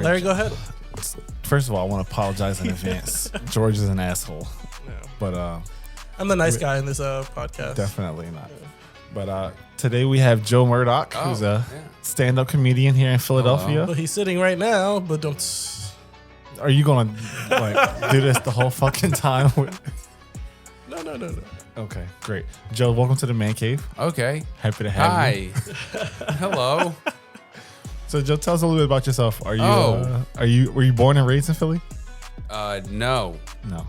right, Larry, go ahead. First of all, I want to apologize in advance. George is an asshole. Yeah. But I'm the nice guy in this podcast. Definitely not. Yeah. But today we have Joe Murdock, who's a stand-up comedian here in Philadelphia. Well, he's sitting right now, but don't... Are you going to do this the whole fucking time? No. Okay, great. Joe, welcome to the Mancave. Okay. Happy to have you. Hi. Hello. So, Joe, tell us a little bit about yourself. Were you born and raised in Philly? No. No.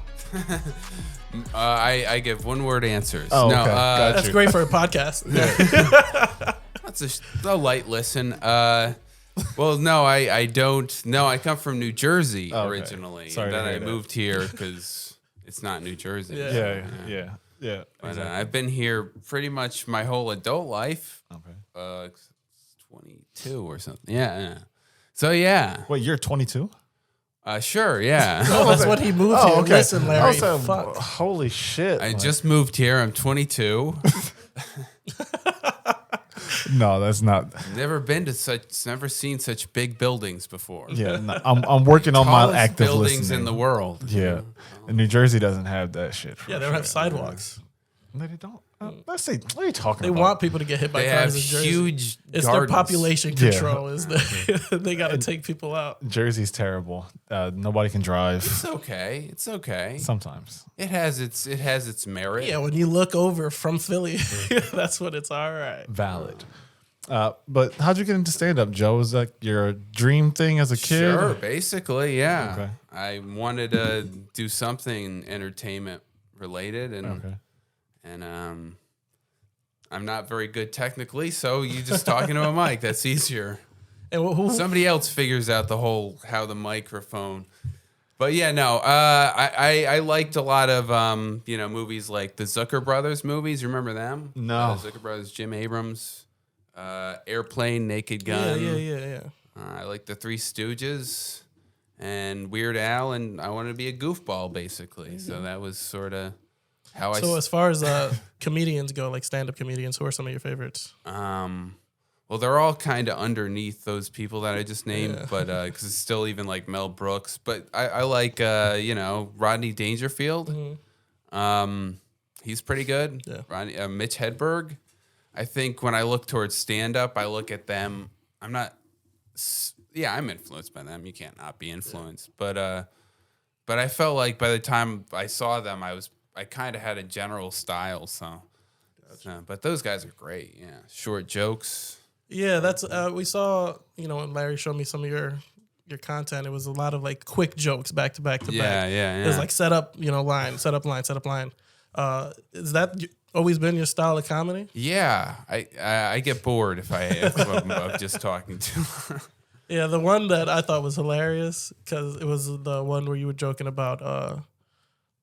I give one-word answers. Oh, no, okay. That's great for a podcast. That's a light listen. Well, no, I don't. No, I come from New Jersey originally. Sorry and then I that. moved here because it's not New Jersey. Yeah. But, Exactly. I've been here pretty much my whole adult life. Okay. 22 or something. Yeah. So, yeah. Wait, you're 22? Sure, yeah. Oh, that's what he moved here. Okay. Listen, Larry. Fuck. Holy shit. I just moved here. I'm 22. No, that's not. Never seen such big buildings before. Yeah, no, I'm working on my active buildings listening. in the world. Yeah, and New Jersey doesn't have that shit. Yeah, they don't have sidewalks. No, they don't. Let's see. What are you talking They about? want people to get hit by They cars have in Jersey. huge It's gardens. their population Yeah. control. They got to take people out. Jersey's terrible. Nobody can drive. It's okay. It's okay. Sometimes. It has its merit. Yeah, when you look over from Philly, that's when it's all right. Valid. But how'd you get into stand-up, Joe? Was that your dream thing as a kid? Sure, basically, yeah. Okay. I wanted to do something entertainment related, and I'm not very good technically, so you just talking to a mic. That's easier. And who Somebody else figures out how the microphone. But yeah, no, I liked a lot of movies like the Zucker Brothers movies. Remember them? No. Zucker Brothers, Jim Abrams, Airplane, Naked Gun. Yeah. I like the Three Stooges and Weird Al, and I wanted to be a goofball basically. So that was sort of how So as far as comedians go, like stand-up comedians, who are some of your favorites? Well, they're all kind of underneath those people that I just named, but because it's still even like Mel Brooks. But I like, Rodney Dangerfield. He's pretty good. Yeah. Mitch Hedberg. I think when I look towards stand-up, I look at them. I'm influenced by them. You can't not be influenced. Yeah. But I felt like by the time I saw them, I kind of had a general style. So, but those guys are great. Yeah, short jokes. Yeah, that's we saw. When Larry showed me some of your content, it was a lot of like quick jokes back to back to back. Yeah. It was like set up, line, set up line, set up line. Is that always been your style of comedy? Yeah, I get bored if I'm just talking too. Yeah, the one that I thought was hilarious because it was the one where you were joking about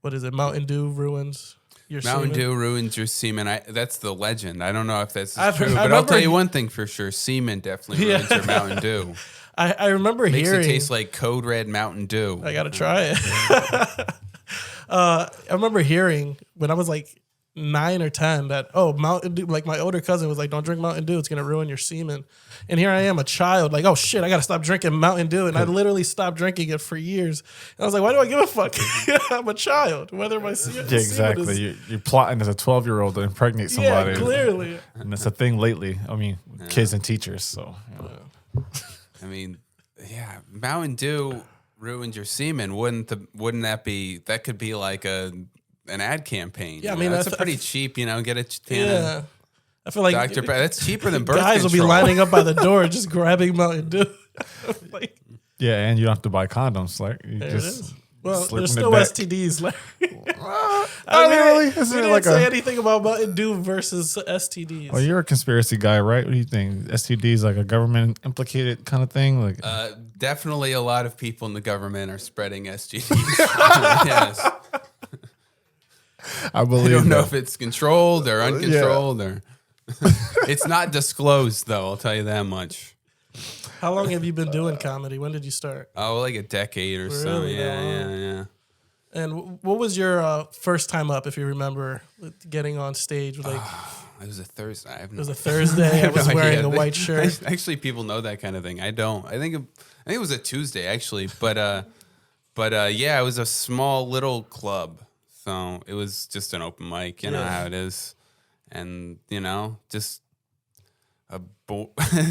what is it? Mountain Dew ruins your Mountain semen. Dew ruins your semen. That's the legend. I don't know if that's I've true, heard- I but I'll tell remember- you one thing for sure: semen definitely ruins your Mountain Dew. I remember Makes hearing. it taste like Code Red Mountain Dew. I gotta try it. I remember hearing when I was like 9 or 10 that Mountain Dew, like my older cousin was like, don't drink Mountain Dew, it's gonna ruin your semen. And here I am, a child, like, oh shit, I gotta stop drinking Mountain Dew. And I literally stopped drinking it for years. And I was like, why do I give a fuck? I'm a child, whether my semen Yeah, exactly. is, You're plotting as a 12-year-old to impregnate somebody. yeah, clearly. And it's a thing lately. I mean, kids and teachers. So, I mean, yeah, Mountain Dew ruins your semen. That could be like an ad campaign. Yeah, I mean, that's a pretty cheap. Get a Yeah, I feel like Dr. That's cheaper than birth guys will be control. lining up by the door just grabbing Mountain Dew. Like, yeah, and you don't have to buy condoms. Like, you there just it is. Well, slip there's in still the back. STDs. Larry. Not really. We Isn't it didn't like say a? anything about Mountain Dew versus STDs. Well, you're a conspiracy guy, right? What do you think? STD is like a government implicated kind of thing. Like, Definitely a lot of people in the government are spreading STDs. Yes. I believe. I don't know that. if it's controlled or uncontrolled or it's not disclosed though, I'll tell you that much. How long have you been doing comedy? When did you start? Oh, like a decade or so. Really? Yeah. And what was your first time up, if you remember, getting on stage? Like, It was a Thursday. It was a Thursday. I was wearing a white shirt. Actually, people know that kind of thing. I don't. I think it was a Tuesday actually, but yeah, it was a small little club, so it was just an open mic. You know how it is, and just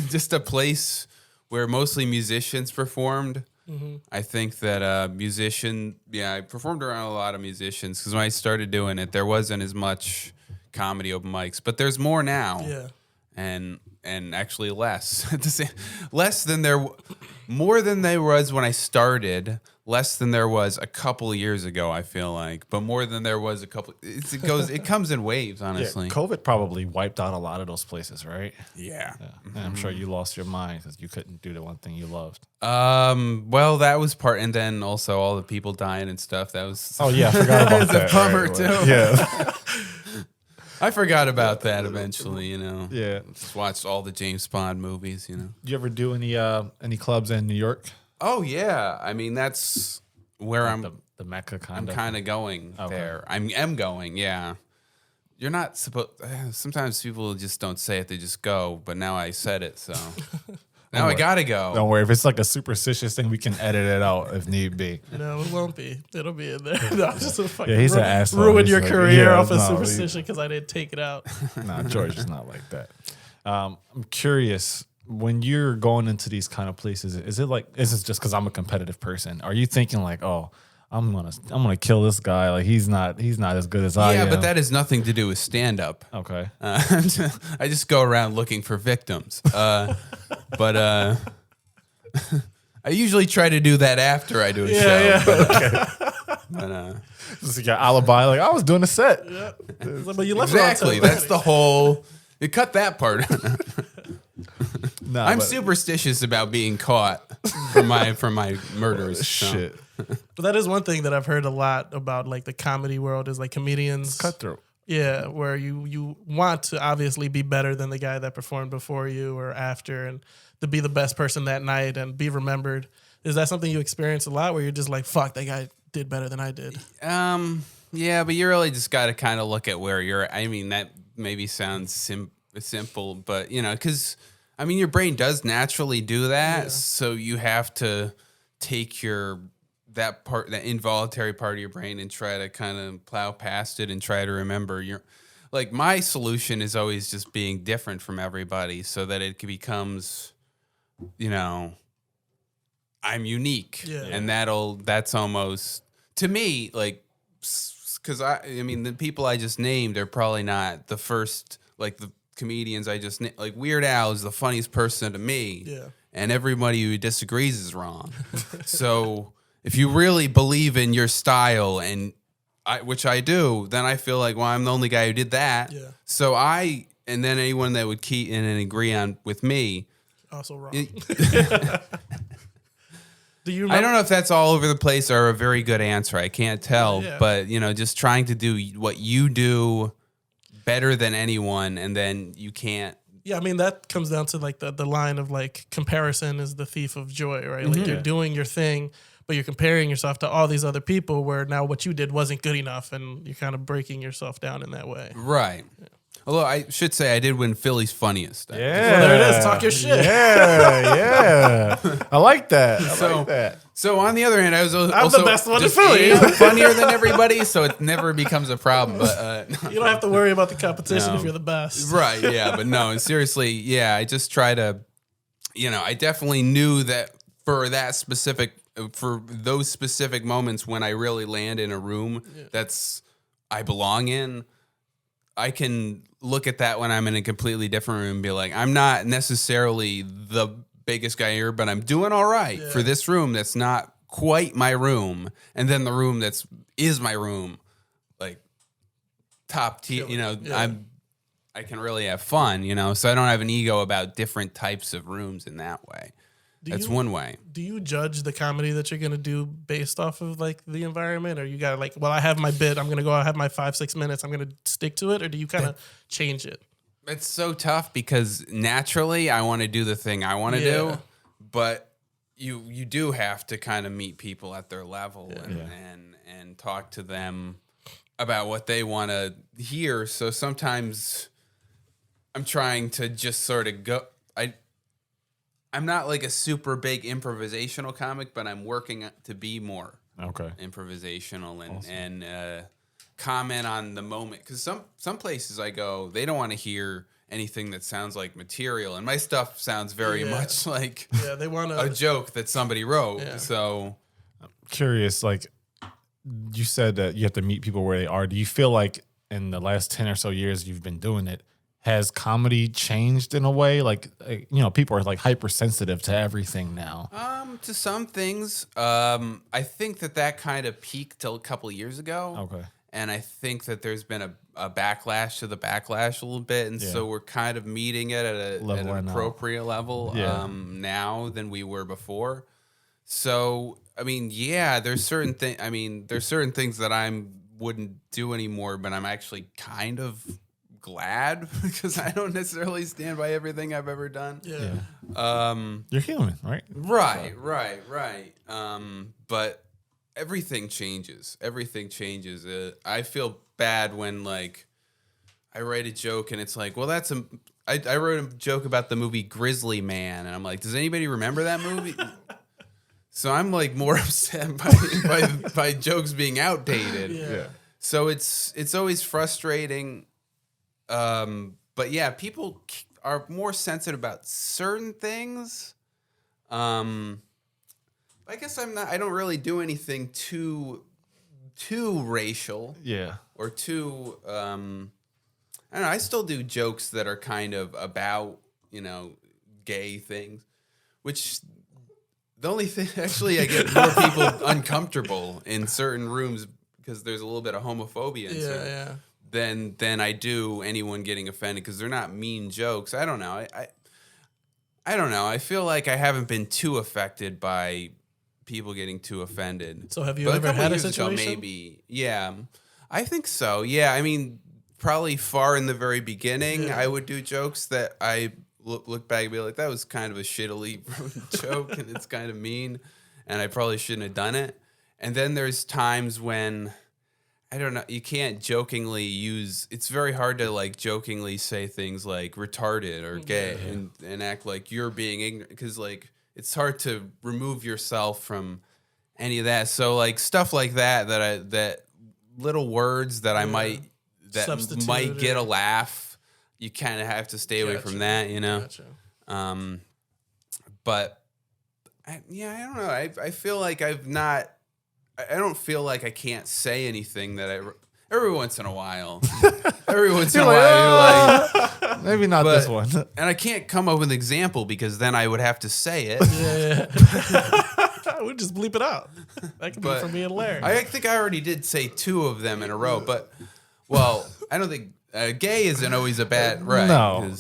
just a place where mostly musicians performed. Mm-hmm. I think that I performed around a lot of musicians because when I started doing it, there wasn't as much comedy open mics, but there's more now. Yeah. And actually less. More than there was when I started, less than there was a couple of years ago, I feel like, but more than there was it comes in waves, honestly. Yeah, COVID probably wiped out a lot of those places, right? Yeah. And I'm sure you lost your mind because you couldn't do the one thing you loved. Well, that was part, and then also all the people dying and stuff. That was I forgot about that. a bummer right, too. Yeah. I forgot about that eventually, Yeah. Just watched all the James Bond movies, You ever do any clubs in New York? Oh yeah, I mean that's where The Mecca kind I'm of. kind of going there. I am going, yeah. You're not supposed. Sometimes people just don't say it; they just go. But now I said it, so now I gotta go. Don't worry. If it's like a superstitious thing, we can edit it out if need be. No, it won't be. It'll be in there. No, I'm just a fucking He's an asshole. ruin He's your like, career off of no, superstition because I didn't take it out. Nah, George is not like that. I'm curious, when you're going into these kind of places, is it just because I'm a competitive person? Are you thinking like, oh, I'm gonna kill this guy? Like he's not as good as I am. Yeah, but that has nothing to do with stand up. Okay. I just go around looking for victims. But I usually try to do that after I do a show. Yeah. But, Just like an alibi, like I was doing a set. Yeah. But you left it on exactly. tape That's already. the whole. You cut that part. Nah, I'm but- superstitious about being caught for my murders. So. Shit. But that is one thing that I've heard a lot about, like the comedy world, is like comedians. Cutthroat. Yeah, where you want to obviously be better than the guy that performed before you or after, and to be the best person that night and be remembered. Is that something you experience a lot, where you're just like, fuck, that guy did better than I did? Yeah, but you really just got to kind of look at where you're. I mean, that maybe sounds simple, but because I mean, your brain does naturally do that, so you have to take that involuntary part of your brain and try to kind of plow past it and try to remember like my solution is always just being different from everybody so that it becomes, I'm unique. Yeah. And that's almost to me, like, cause I mean, the people I just named are probably not the first, like the comedians I just named. Like Weird Al is the funniest person to me. Yeah. And everybody who disagrees is wrong. So if you really believe in your style, which I do, then I feel like, well, I'm the only guy who did that. Yeah. So and then anyone that would key in and agree on with me. Also wrong. Do you? I don't know if that's all over the place or a very good answer. I can't tell, but just trying to do what you do better than anyone, and then you can't. Yeah, I mean, that comes down to like the line of like comparison is the thief of joy, right? Like you're doing your thing, but you're comparing yourself to all these other people where now what you did wasn't good enough, and you're kind of breaking yourself down in that way. Right. Yeah. Although I should say I did win Philly's Funniest. Yeah. Well, there it is. Talk your shit. Yeah. I like that. I like that. So on the other hand, I was I'm also the best one in just Philly. funnier than everybody, so it never becomes a problem. But You don't have to worry about the competition if you're the best. Right, yeah. But no, seriously, yeah, I just try to, I definitely knew that for those specific moments when I really land in a room I belong in, I can look at that when I'm in a completely different room and be like, I'm not necessarily the biggest guy here, but I'm doing all right for this room that's not quite my room. And then the room is my room, like top tier, I can really have fun, so I don't have an ego about different types of rooms in that way. That's one way. Do you judge the comedy that you're going to do based off of like the environment, or you got to like, well, I have my bit, I'm going to go, I have my 5-6 minutes, I'm going to stick to it, or do you kind of change it? It's so tough because naturally I want to do the thing I want to do, but you do have to kind of meet people at their level and talk to them about what they want to hear. So sometimes I'm trying to just sort of go. I'm not like a super big improvisational comic, but I'm working to be more improvisational and comment on the moment. Because some places I go, they don't want to hear anything that sounds like material, and my stuff sounds very much like they want a joke that somebody wrote. Yeah. So I'm curious, like you said that you have to meet people where they are. Do you feel like in the last 10 or so years you've been doing it, has comedy changed in a way? Like, people are like hypersensitive to everything now. To some things, I think that kind of peaked till a couple of years ago. Okay. And I think that there's been a backlash to the backlash a little bit, and so we're kind of meeting it at an appropriate level now than we were before. So I mean, there's certain things that I wouldn't do anymore, but I'm actually kind of glad because I don't necessarily stand by everything I've ever done. You're human, right? Right. But everything changes. I feel bad when like I write a joke and it's like, well, I wrote a joke about the movie Grizzly Man, and I'm like, does anybody remember that movie? So I'm like more upset by jokes being outdated. Yeah. So it's always frustrating. But yeah, people are more sensitive about certain things. I guess I don't really do anything too racial. Yeah. Or too, I don't know. I still do jokes that are kind of about, gay things, which the only thing, actually, I get more people uncomfortable in certain rooms because there's a little bit of homophobia in certain, than I do anyone getting offended because they're not mean jokes. I don't know. I don't know. I feel like I haven't been too affected by people getting too offended. So have you ever had a situation? Maybe. Yeah. I think so. Yeah. I mean, probably far in the very beginning, I would do jokes that I look back and be like, that was kind of a shittily joke and it's kind of mean and I probably shouldn't have done it. And then there's times when, I don't know, you can't jokingly it's very hard to like jokingly say things like retarded or gay and act like you're being ignorant because like it's hard to remove yourself from any of that. So like stuff like that little words that I might get a laugh, you kind of have to stay away from that, Gotcha. But I don't know. I feel like I don't feel like I can't say anything that every once in a while. You're like, maybe not this one. And I can't come up with an example because then I would have to say it. We'll just bleep it out. That could be for me and Larry. I think I already did say 2 of them in a row, but I don't think gay isn't always a bad No.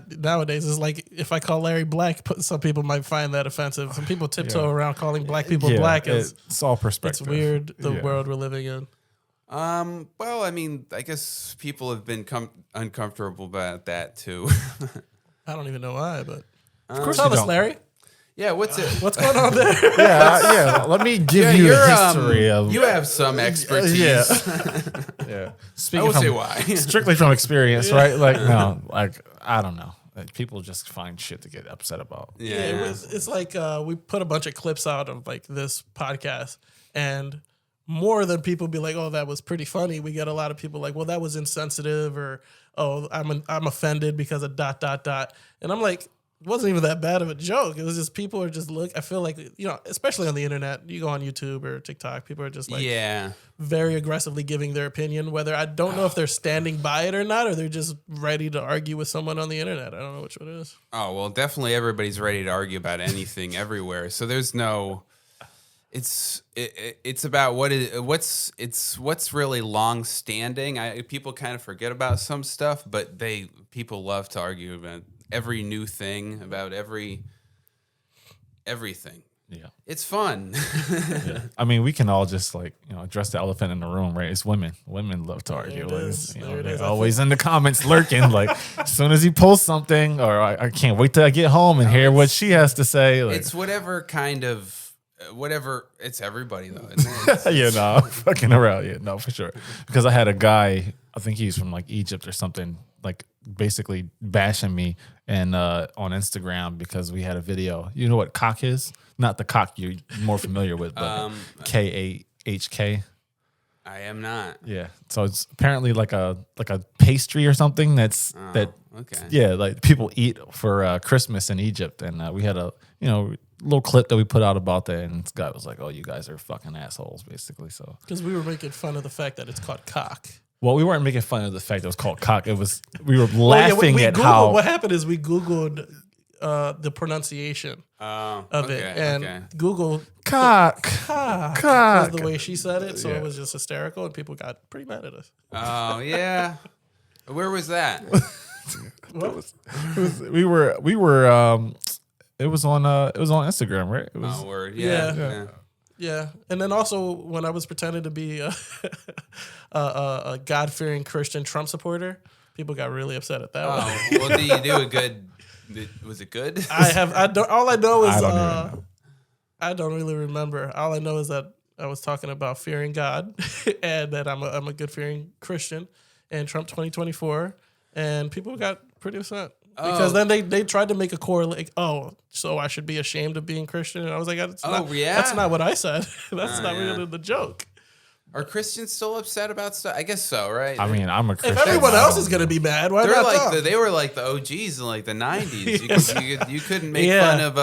Nowadays, it's like if I call Larry black, some people might find that offensive. Some people tiptoe around calling black people black. It's all perspective. It's weird, the world we're living in. Well, I mean, I guess people have been uncomfortable about that too. I don't even know why, but of course tell us, Larry. Yeah, what's going on there? yeah. Let me give you a history of. You have some expertise. Yeah. I will say why. Strictly from experience, right? Like no, like I don't know. Like, people just find shit to get upset about. Yeah, it's like we put a bunch of clips out of like this podcast, and more than people be like, "Oh, that was pretty funny." We get a lot of people like, "Well, that was insensitive," or "Oh, I'm offended because of ... And I'm like, it wasn't even that bad of a joke. It was just people are just I feel like, especially on the internet, you go on YouTube or TikTok, people are just like very aggressively giving their opinion, whether I don't know if they're standing by it or not, or they're just ready to argue with someone on the internet. I don't know which one it is. Oh, well, definitely everybody's ready to argue about anything everywhere. So there's no, it's about what's really long standing. People kind of forget about some stuff, but people love to argue about every new thing, about everything. Yeah. It's fun. I mean, we can all just address the elephant in the room, right? It's women. Women love to argue. They're always in the comments lurking. Like, as soon as he posts something, or I can't wait till I get home and hear what she has to say. Like, it's it's everybody though, isn't it? Fucking around. Yeah, no, for sure. Because I had a guy, I think he's from like Egypt or something, like basically bashing me and on Instagram because we had a video. You know what cock is? Not the cock you're more familiar with, but KAHK. I am not. Yeah. So it's apparently like a pastry or something Okay. yeah, like people eat for Christmas in Egypt, and we had a little clip that we put out about that, and this guy was like, "Oh, you guys are fucking assholes," basically. So Because we were making fun of the fact that it's called cock. well, we weren't making fun of the fact that it was called cock. We were laughing we at Googled, how what happened is we Googled the pronunciation of it, and Google cock was the way she said it, so it was just hysterical, and people got pretty mad at us. Oh yeah. Where was that? we were it was on Instagram, right? It was, Word. Yeah. Yeah, and then also when I was pretending to be a God-fearing Christian Trump supporter, people got really upset at that one. Well, did you do a good? Was it good? All I know is I don't even know. I don't really remember. All I know is that I was talking about fearing God and that I'm a good-fearing Christian and Trump 2024, and people got pretty upset. Because then they tried to make a correlate. Oh, so I should be ashamed of being Christian? And I was like, that's not what I said. That's not really the joke. Are Christians still upset about stuff? I guess so, right? I mean, I'm a Christian. If everyone else is gonna be mad, why They're not? like they were like the OGs in like the 90s. You couldn't make fun of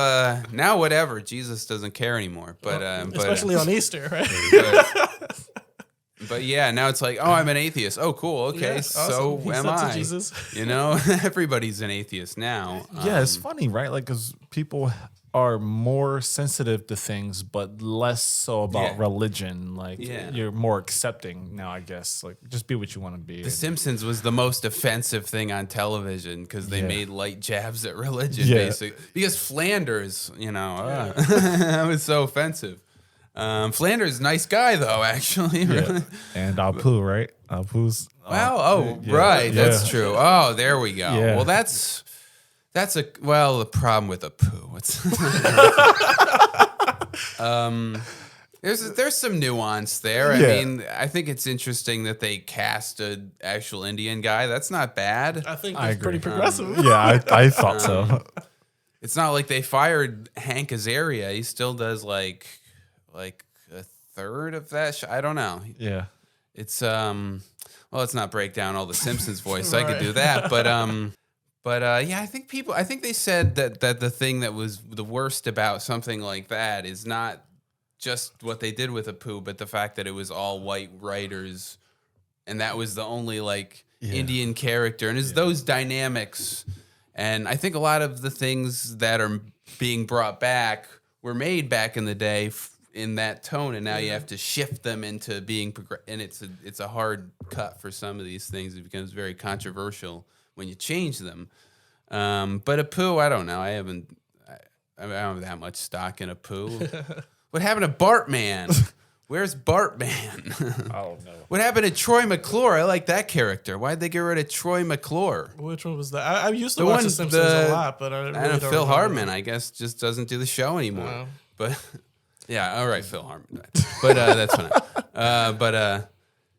now whatever. Jesus doesn't care anymore. But especially on Easter, right? But yeah, now it's like, oh, I'm an atheist. Oh, cool. Okay, Yeah, so awesome. am I. Jesus. Everybody's an atheist now. Yeah, it's funny, right? Like, because people are more sensitive to things, but less so about religion. Like, you're more accepting now, I guess. Like, just be what you want to be. The Simpsons was the most offensive thing on television because they made light jabs at religion, basically. Because Flanders, that was so offensive. Flanders, nice guy though, actually. Yeah. And Apu, right? Apu's. Wow. Right. That's true. Oh, there we go. Yeah. Well, that's the problem with Apu. There's some nuance there. I mean, I think it's interesting that they cast an actual Indian guy. That's not bad. I think it's pretty progressive. I thought so. It's not like they fired Hank Azaria. He still does like a third of that. I don't know. Yeah. It's let's not break down all the Simpsons voice. I could do that, but yeah, I think they said that the thing that was the worst about something like that is not just what they did with Apu, but the fact that it was all white writers, and that was the only Indian character, and it's those dynamics. And I think a lot of the things that are being brought back were made back in the day in that tone, and now you have to shift them into being and it's a hard cut for some of these things. It becomes very controversial when you change them. But Apu, I don't know. I don't have that much stock in Apu. What happened to Bartman? Where's Bartman? I don't know. What happened to Troy McClure? I like that character. Why'd they get rid of Troy McClure? Which one was that? I used to watch The Simpsons a lot, but I don't Phil Hartman, I guess, just doesn't do the show anymore. But yeah, all right, Phil Hartman. But that's fine.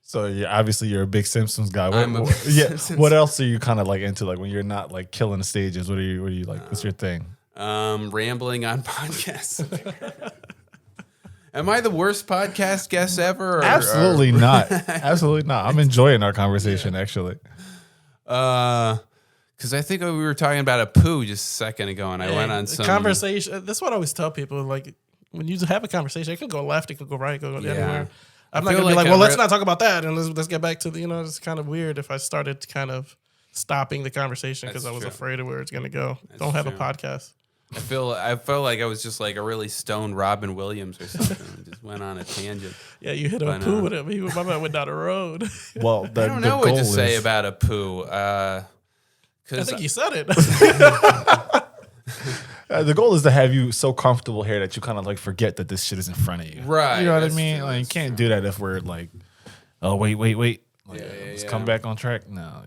So yeah, obviously you're a big Simpsons guy. Simpsons. What else are you kind of into? Like when you're not killing the stages, what are you like? What's your thing? Rambling on podcasts. Am I the worst podcast guest ever? Absolutely not. Absolutely not. I'm enjoying our conversation actually. Because I think we were talking about Apu just a second ago, and I went on some conversation. That's what I always tell people. Like when you have a conversation, it can go left, it can go right, it can go anywhere. I'm not gonna be like, well, let's not talk about that, and let's get back to the. It's kind of weird if I started kind of stopping the conversation because I was afraid of where it's gonna go. Don't have a podcast. I felt like I was just like a really stoned Robin Williams or something. Just went on a tangent. Yeah, you hit Apu with it. My man went down the road. Well, I don't know what to say about Apu. I think you said it. The goal is to have you so comfortable here that you kind of forget that this shit is in front of you. Right. You know what I mean? You can't do that if we're like, oh, wait. Let's come back on track. No,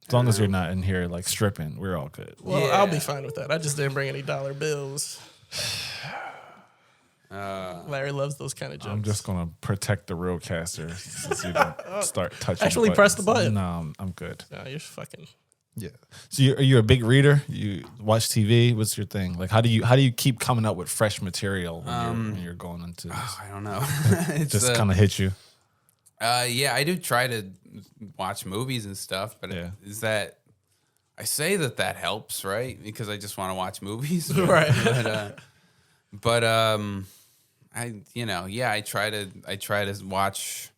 as long as you're not in here stripping, we're all good. Well, I'll be fine with that. I just didn't bring any dollar bills. Larry loves those kind of jokes. I'm just going to protect the real caster since you don't start touching Actually, press the button. No, I'm good. No, you're fucking... Yeah. So are you a big reader? You watch TV? What's your thing? Like, how do you keep coming up with fresh material when you're going into this? I don't know. It's Just kind of hit you. Yeah, I do try to watch movies and stuff, but is that I say that helps, right? Because I just want to watch movies, Right? But I try to watch.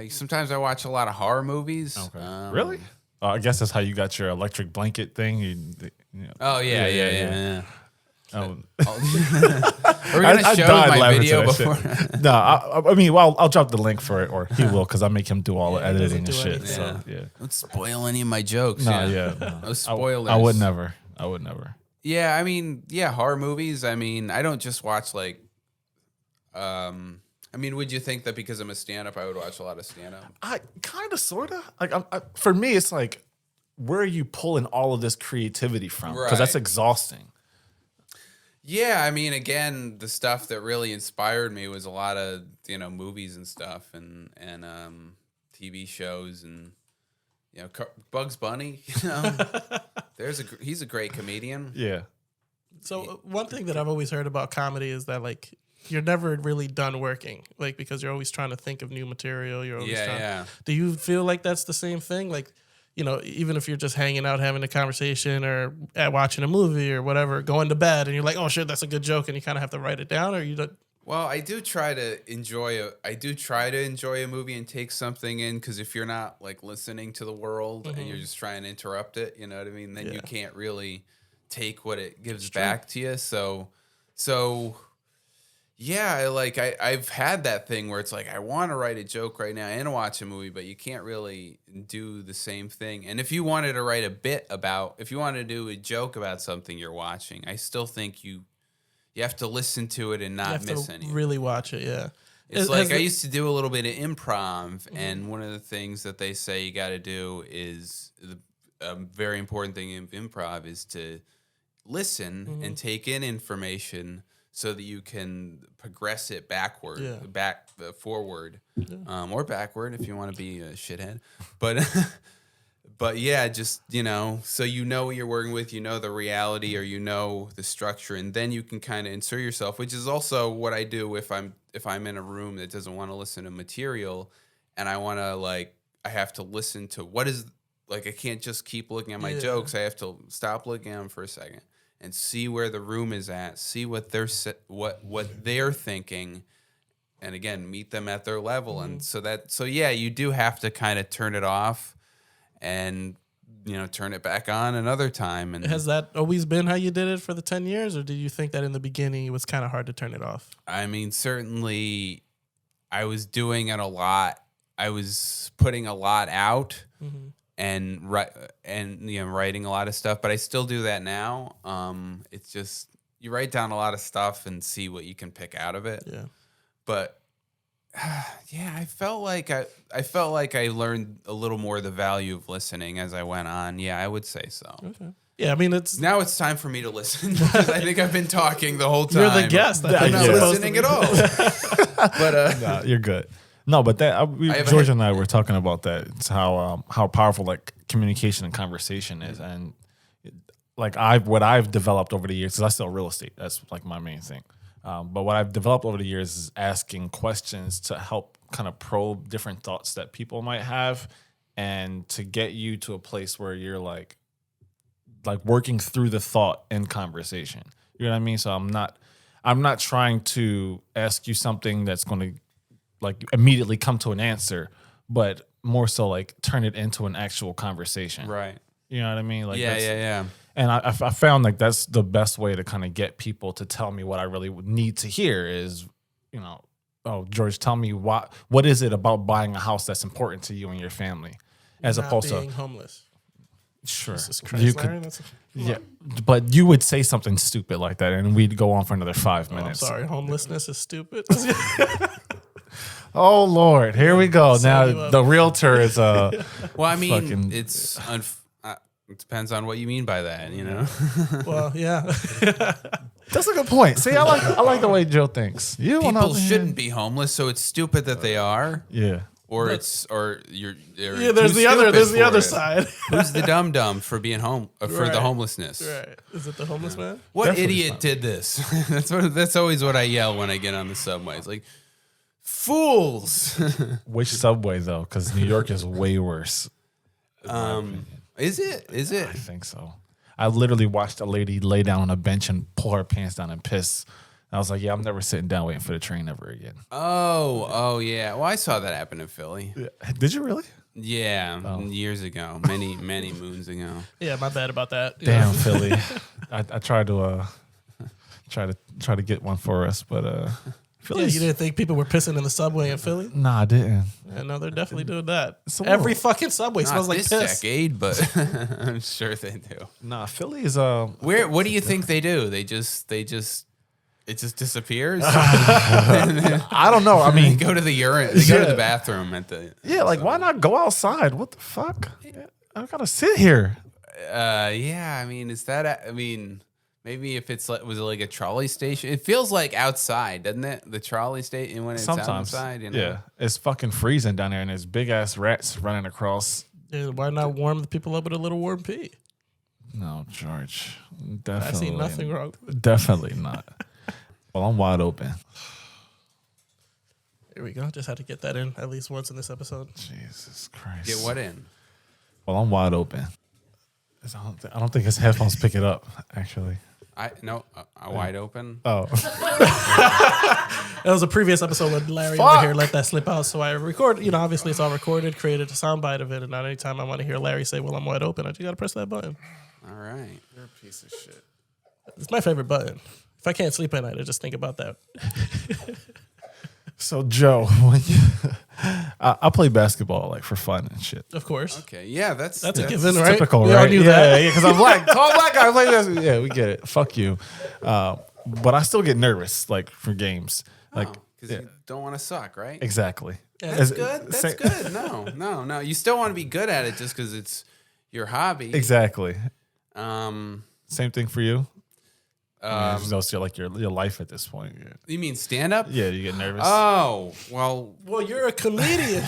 Sometimes I watch a lot of horror movies. Okay. Really? I guess that's how you got your electric blanket thing. Oh yeah. Oh. We're gonna show my video before. No, I mean, well, I'll drop the link for it, or he will, because I make him do all the editing and shit. anything. So yeah. Don't spoil any of my jokes. No spoilers. I would never. Yeah, I mean, horror movies. I mean, I don't just watch like. I mean, would you think that because I'm a stand-up, I would watch a lot of stand-up? I kind of, sort of. Like, for me, it's like, where are you pulling all of this creativity from? Because that's exhausting. Yeah, I mean, again, the stuff that really inspired me was a lot of movies and stuff, and TV shows, and Bugs Bunny. He's a great comedian. Yeah. So one thing that I've always heard about comedy is that like you're never really done working, like because you're always trying to think of new material. You're always trying. Do you feel like that's the same thing? Like, even if you're just hanging out, having a conversation, or watching a movie or whatever, going to bed, and you're like, oh shit, that's a good joke, and you kind of have to write it down, or you don't. Well, I do try to enjoy a movie and take something in, because if you're not like listening to the world and you're just trying to interrupt it, you know what I mean? Then you can't really take what it gives back to you. So yeah, I've had that thing where it's like I want to write a joke right now and watch a movie, but you can't really do the same thing. And if you wanted to write if you wanted to do a joke about something you're watching, I still think you have to listen to it and not miss anything. Really watch it, yeah. It's like I used to do a little bit of improv, and one of the things that they say you got to do is a very important thing in improv is to listen and take in information, so that you can progress it backward, forward, or backward if you want to be a shithead. But yeah, just so what you're working with, the reality, or the structure, and then you can kind of insert yourself, which is also what I do if I'm in a room that doesn't want to listen to material, and I want to I have to listen to what is I can't just keep looking at my jokes. I have to stop looking at them for a second and see where the room is at, see what they're thinking, and again, meet them at their level. And so you do have to kind of turn it off and turn it back on another time. And has that always been how you did it for the 10 years, or did you think that in the beginning it was kind of hard to turn it off? I mean, certainly I was doing it a lot. I was putting a lot out. And writing a lot of stuff, but I still do that now. It's just you write down a lot of stuff and see what you can pick out of it. Yeah. But I felt like I learned a little more the value of listening as I went on. Yeah, I would say so. Okay. Yeah, I mean now it's time for me to listen, because I think I've been talking the whole time. You're the guest. I'm not listening at all. But no, you're good. No, but George and I were talking about that. It's how powerful communication and conversation is, and what I've developed over the years, because I sell real estate. That's my main thing. But what I've developed over the years is asking questions to help kind of probe different thoughts that people might have, and to get you to a place where you're like working through the thought in conversation. You know what I mean? So I'm not trying to ask you something that's going to immediately come to an answer, but more so turn it into an actual conversation. Right. You know what I mean? Yeah. And I found that's the best way to kind of get people to tell me what I really need to hear is, oh, George, tell me what is it about buying a house that's important to you and your family, as opposed to being homeless. Sure. You could, but you would say something stupid like that, and we'd go on for another 5 minutes. I'm sorry, homelessness is stupid. Oh Lord, here we go. Now the realtor is well, I mean, it depends on what you mean by that, Well, yeah. That's a good point. See, I like the way Joe thinks. People shouldn't be homeless, so it's stupid that they are. Yeah. or you're yeah. There's the other side. Who's the dumb for being for the homelessness? Right? Is it the homeless man? What Definitely idiot did this? That's always what I yell when I get on the subway. It's like, fools. Which subway though? Because New York is way worse. Is it? I think so. I literally watched a lady lay down on a bench and pull her pants down and piss. I was like, yeah, I'm never sitting down waiting for the train ever again. Oh yeah. Well, I saw that happen in Philly. Did you really? Yeah, years ago, many moons ago. Yeah, my bad about that. Damn, Philly. I tried to try to get one for us, but Yeah, you didn't think people were pissing in the subway in Philly? Nah, I didn't. Yeah, no, they're definitely doing that. So Every fucking subway Not smells like this piss. decade, but I'm sure they do. Nah, Philly is What do you think they do? It just disappears. I don't know. I mean, Go to the urine. They go to the bathroom at the. yeah, like why not go outside? What the fuck? I gotta sit here. Yeah. I mean, is that? I mean, maybe if was it like a trolley station? It feels like outside, doesn't it? The trolley station when it's Sometimes, outside. You know? yeah, it's fucking freezing down there, and there's big ass rats running across. Yeah, why not warm the people up with a little warm pee? No, George, I definitely. see nothing wrong with it. Definitely not. Well, I'm wide open. Here we go. Just had to get that in at least once in this episode. Jesus Christ. Get what in? Well, I'm wide open. I don't think his headphones pick it up, actually. Wide open. Oh. That was a previous episode when Larry over here let that slip out. So I record, obviously it's all recorded, created a soundbite of it. And not anytime I want to hear Larry say, well, I'm wide open, I just got to press that button. All right. You're a piece of shit. It's my favorite button. If I can't sleep at night, I just think about that. So, Joe, I play basketball like for fun and shit. Of course. Okay. Yeah, that's a given, right? Typical, We right? all knew that. Yeah, because I'm black. Tall black guy play basketball. Yeah, we get it. Fuck you. But I still get nervous, like, for games. Like, because you don't want to suck, right? exactly. Yeah, That's good. That's good. No. You still want to be good at it just because it's your hobby. Exactly. Same thing for you? It's like your life at this point. Yeah. You mean stand up? Yeah, you get nervous. Oh, well, you're a comedian.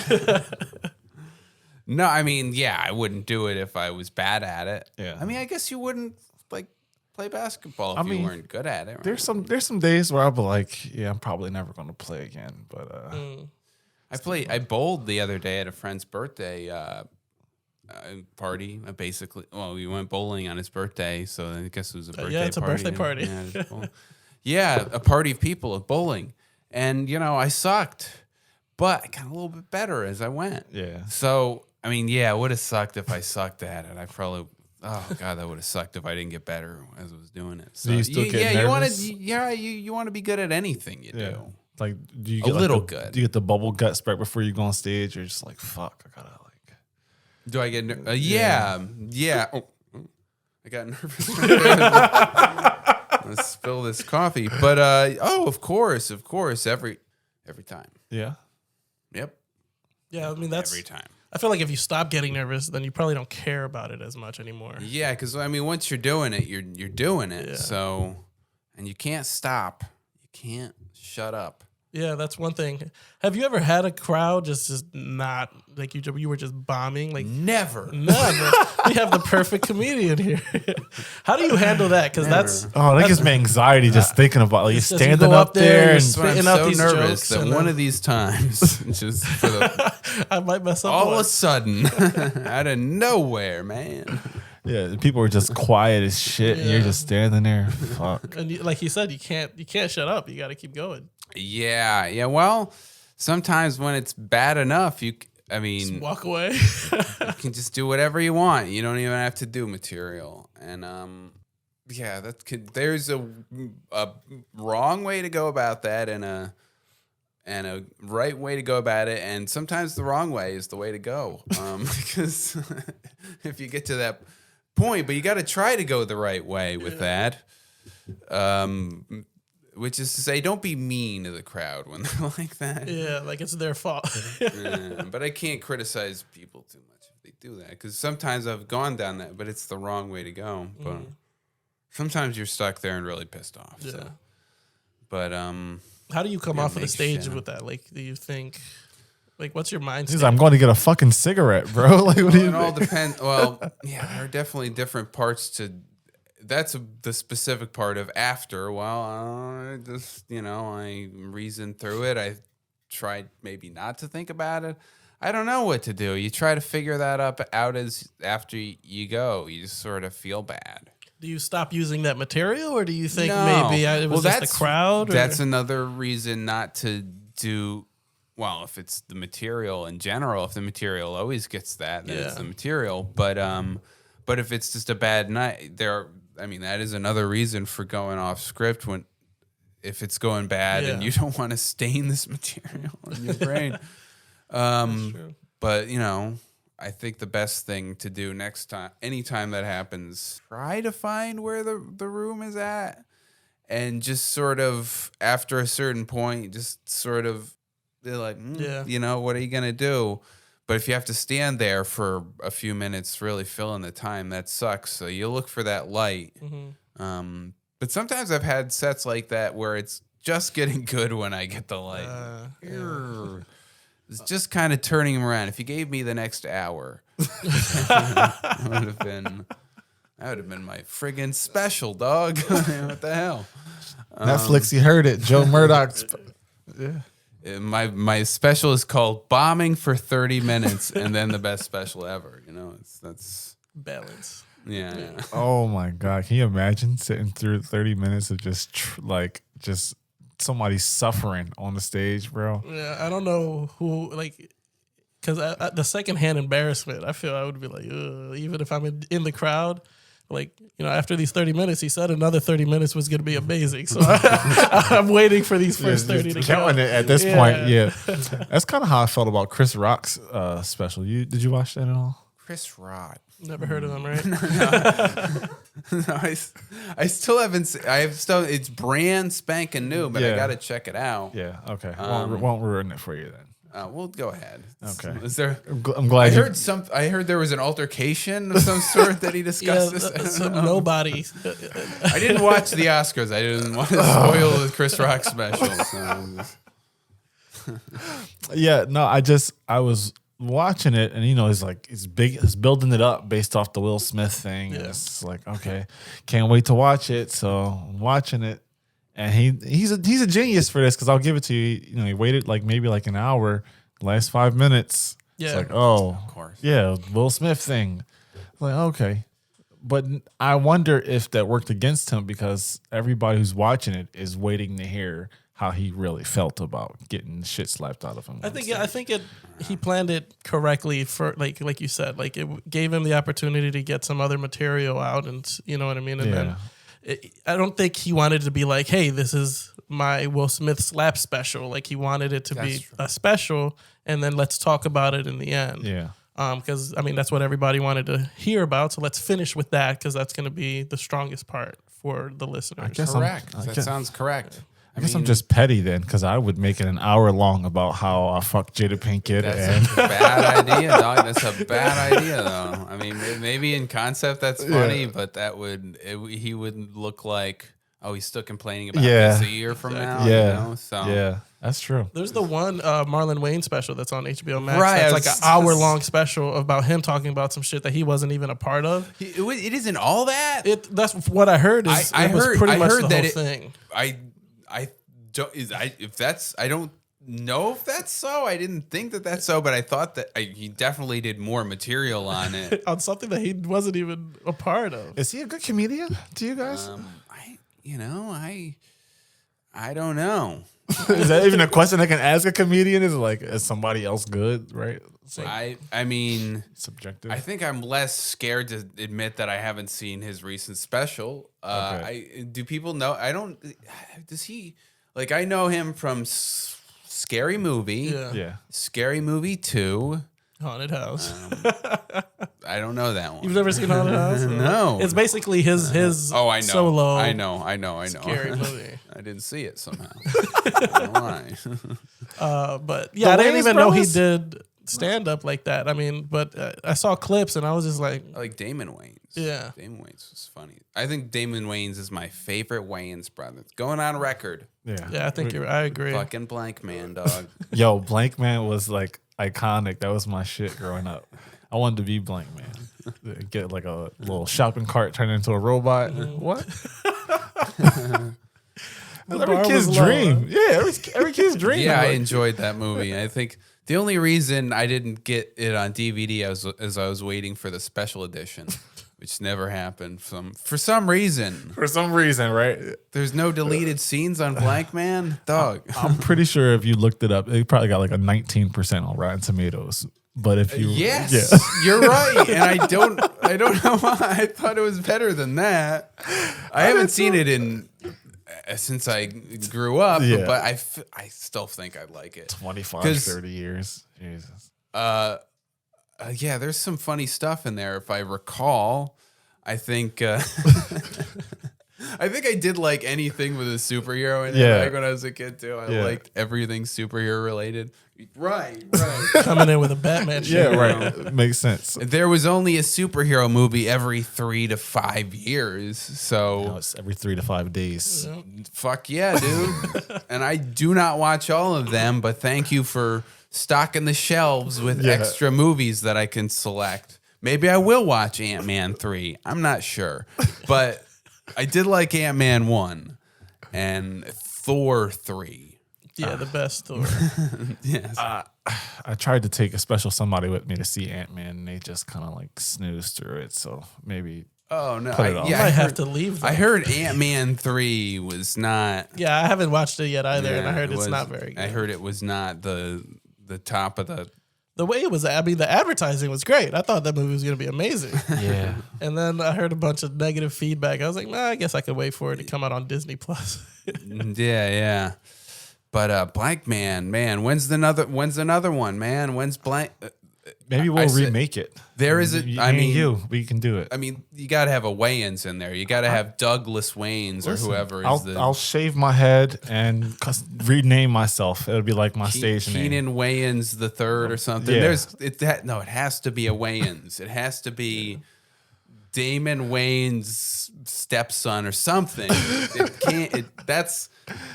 no, I mean, yeah, I wouldn't do it if I was bad at it. Yeah. I mean, I guess you wouldn't like play basketball if you weren't good at it. Right? There's some days where I'll be like, yeah, I'm probably never going to play again. But I bowled the other day at a friend's birthday party. Basically, well, we went bowling on his birthday, so I guess it was a birthday party. Yeah, it's a birthday party. Yeah, a party of people at bowling. And, I sucked, but I got a little bit better as I went. Yeah. So, I mean, yeah, it would have sucked if I sucked at it. I probably, oh, God, that would have sucked if I didn't get better as I was doing it. So, do you still get nervous? You want to be good at anything you do. Like, do you get good. Do you get the bubble gut right before you go on stage? Or you're just like, fuck, I gotta Do I get nervous? Yeah. Oh, I got nervous. Let's spill this coffee. But of course, every time. Yeah. Yep. Yeah, I mean that's every time. I feel like if you stop getting nervous, then you probably don't care about it as much anymore. Yeah, because I mean, once you're doing it, you're doing it. Yeah. So, and you can't stop. You can't shut up. Yeah, that's one thing. Have you ever had a crowd just not like you were just bombing? Like Never. We have the perfect comedian here. How do you handle that? Because that gives me anxiety just thinking about like, you're standing go up there and spitting I'm out so these nervous jokes that one of these times, just for the, I might mess up. all of one. a sudden, out of nowhere, man. yeah, people are just quiet as shit, and you're just standing there. Fuck. And like he said, you can't shut up. You got to keep going. Yeah. Well, sometimes when it's bad enough, Just walk away. you can just do whatever you want. You don't even have to do material. And yeah, there's a wrong way to go about that, and a right way to go about it, and sometimes the wrong way is the way to go. Because if you get to that point, but you got to try to go the right way with that. Which is to say, don't be mean to the crowd when they're like that. Yeah, like it's their fault. But I can't criticize people too much if they do that, because sometimes I've gone down that, but it's the wrong way to go. But sometimes you're stuck there and really pissed off. Yeah. So. But how do you come off of the make stage shit with that? Like, do you think Like, what's your mindset? He's like, I'm going to get a fucking cigarette, bro. Like, what do you It all think? depends. Well, yeah, there are definitely different parts to. That's the specific part of after. Well, I just I reasoned through it. I tried maybe not to think about it. I don't know what to do. You try to figure that out as after you go. You just sort of feel bad. Do you stop using that material, or do you think No. maybe it was just the crowd? Or? That's another reason not to do. Well, if it's the material in general, if the material always gets that, then it's the material. But if it's just a bad night, that is another reason for going off script if it's going bad and you don't want to stain this material in your brain. That's true. But I think the best thing to do next time, anytime that happens, try to find where the room is at, and just sort of after a certain point, just sort of be like, what are you gonna do? But if you have to stand there for a few minutes, really filling the time, that sucks. So you look for that light. Mm-hmm. But sometimes I've had sets like that where it's just getting good when I get the light. It's just kind of turning him around. If you gave me the next hour, that would have been my friggin' special, dog. What the hell? Netflix, you heard it. Joe Murdock's. Yeah. My special is called Bombing for 30 Minutes and then the best special ever. That's balance. Yeah. Oh my God. Can you imagine sitting through 30 minutes of just somebody suffering on the stage, bro? Yeah, I don't know who, because the secondhand embarrassment, I feel I would be like, ugh, even if I'm in the crowd, after these 30 minutes, he said another 30 minutes was going to be amazing. So I'm waiting for these first 30 to counting it at this point. Yeah. That's kind of how I felt about Chris Rock's special. Did you watch that at all? Chris Rock. Never heard of him, right? No, I still haven't seen. It's brand spanking new, but I got to check it out. Yeah. Okay. Won't ruin it for you then. We'll go ahead. Okay. Is there? I'm glad. I heard there was an altercation of some sort that he discussed. Nobody. I didn't watch the Oscars. I didn't want to spoil the Chris Rock special. Yeah. No. I was watching it, and he's building it up based off the Will Smith thing. Yeah. And it's like, okay, can't wait to watch it. So I'm watching it. And he's a genius for this, because I'll give it to you. He waited maybe an hour, last 5 minutes. Yeah. It's like, oh, of course. Yeah, Will Smith thing. Like, okay. But I wonder if that worked against him, because everybody who's watching it is waiting to hear how he really felt about getting shit slapped out of him. I think he planned it correctly for like you said, it gave him the opportunity to get some other material out, and you know what I mean? And then I don't think he wanted to be like, hey, this is my Will Smith slap special. He wanted it to be a special, and then let's talk about it in the end. Yeah. Because, that's what everybody wanted to hear about. So let's finish with that, because that's going to be the strongest part for the listeners. Correct. That sounds correct. I guess I'm just petty then, because I would make it an hour long about how I fucked Jada Pinkett. That's a bad idea, dog. That's a bad idea, though. Maybe in concept that's funny, but he would look like, he's still complaining about this a year from now. Yeah, So yeah, that's true. There's the one Marlon Wayne special that's on HBO Max. Right, that's an hour-long special about him talking about some shit that he wasn't even a part of. It isn't all that. That's what I heard. I heard the whole thing. I don't know if that's so. I didn't think that that's so, but I thought that he definitely did more material on it. On something that he wasn't even a part of. Is he a good comedian to you guys? I don't know. Is that even a question I can ask a comedian? Is somebody else good, right? I mean, subjective. I think I'm less scared to admit that I haven't seen his recent special. Do people know? Does he? I know him from Scary Movie. Yeah. Scary Movie 2. Haunted House. I don't know that one. You've never seen Haunted House? No. It's basically his I know. solo. I know. Scary movie. I didn't see it somehow. I don't know why. But yeah, I didn't even know he did stand up like that. But I saw clips and I was just like, I like Damon Wayans. Yeah. Damon Wayans was funny. I think Damon Wayans is my favorite Wayans brother. Going on record. Yeah. Yeah, I agree. Fucking Blank Man, dog. Yo, Blank Man was iconic. That was my shit growing up. I wanted to be Blank Man. Get like a little shopping cart turned into a robot. What? Every kid's dream. Yeah, every kid's dream. Yeah, I enjoyed that movie. I think the only reason I didn't get it on DVD is I was waiting for the special edition, which never happened for some reason. For some reason, right? There's no deleted scenes on Blank Man, dog. I'm pretty sure if you looked it up, it probably got like a 19% on Rotten Tomatoes. But if you, you're right, and I don't know why I thought it was better than that. I haven't seen it since I grew up, but I still think I'd like it. 25, 30 years, Jesus. Yeah, there's some funny stuff in there. If I recall, I think I think I did like anything with a superhero in it. Yeah. Like when I was a kid too, I liked everything superhero related. Right. Coming in with a Batman shit. Yeah, right. Makes sense. There was only a superhero movie every 3 to 5 years, so Now it's every 3 to 5 days. fuck yeah, dude. And I do not watch all of them, but thank you for stocking the shelves with extra movies that I can select. Maybe I will watch Ant-Man 3. I'm not sure. But I did like Ant-Man 1 and Thor 3. Yeah, the best Thor. Yes. I tried to take a special somebody with me to see Ant-Man, and they just kind of like snoozed through it. So maybe Oh no! Put it off. I might have to leave. Though. I heard Ant-Man 3 was not. Yeah, I haven't watched it yet either, and I Yeah, heard it it's was- not very good. I heard it was not the top of the. The way it was, I mean, the advertising was great. I thought that movie was going to be amazing. yeah. And then I heard a bunch of negative feedback. I was like, nah, I guess I could wait for it to come out on Disney Plus. Yeah. But Blank Man, when's another one, man? When's Blank? Maybe we'll remake it. There is a. Me I and mean, you, we can do it. I mean, you got to have a Wayans in there. You got to have Douglas Wayans or whoever is I'll shave my head and rename myself. It'll be like my stage name. Keenan Wayans the third or something. Yeah. It has to be a Wayans. It has to be Damon Wayans' stepson or something. It can't.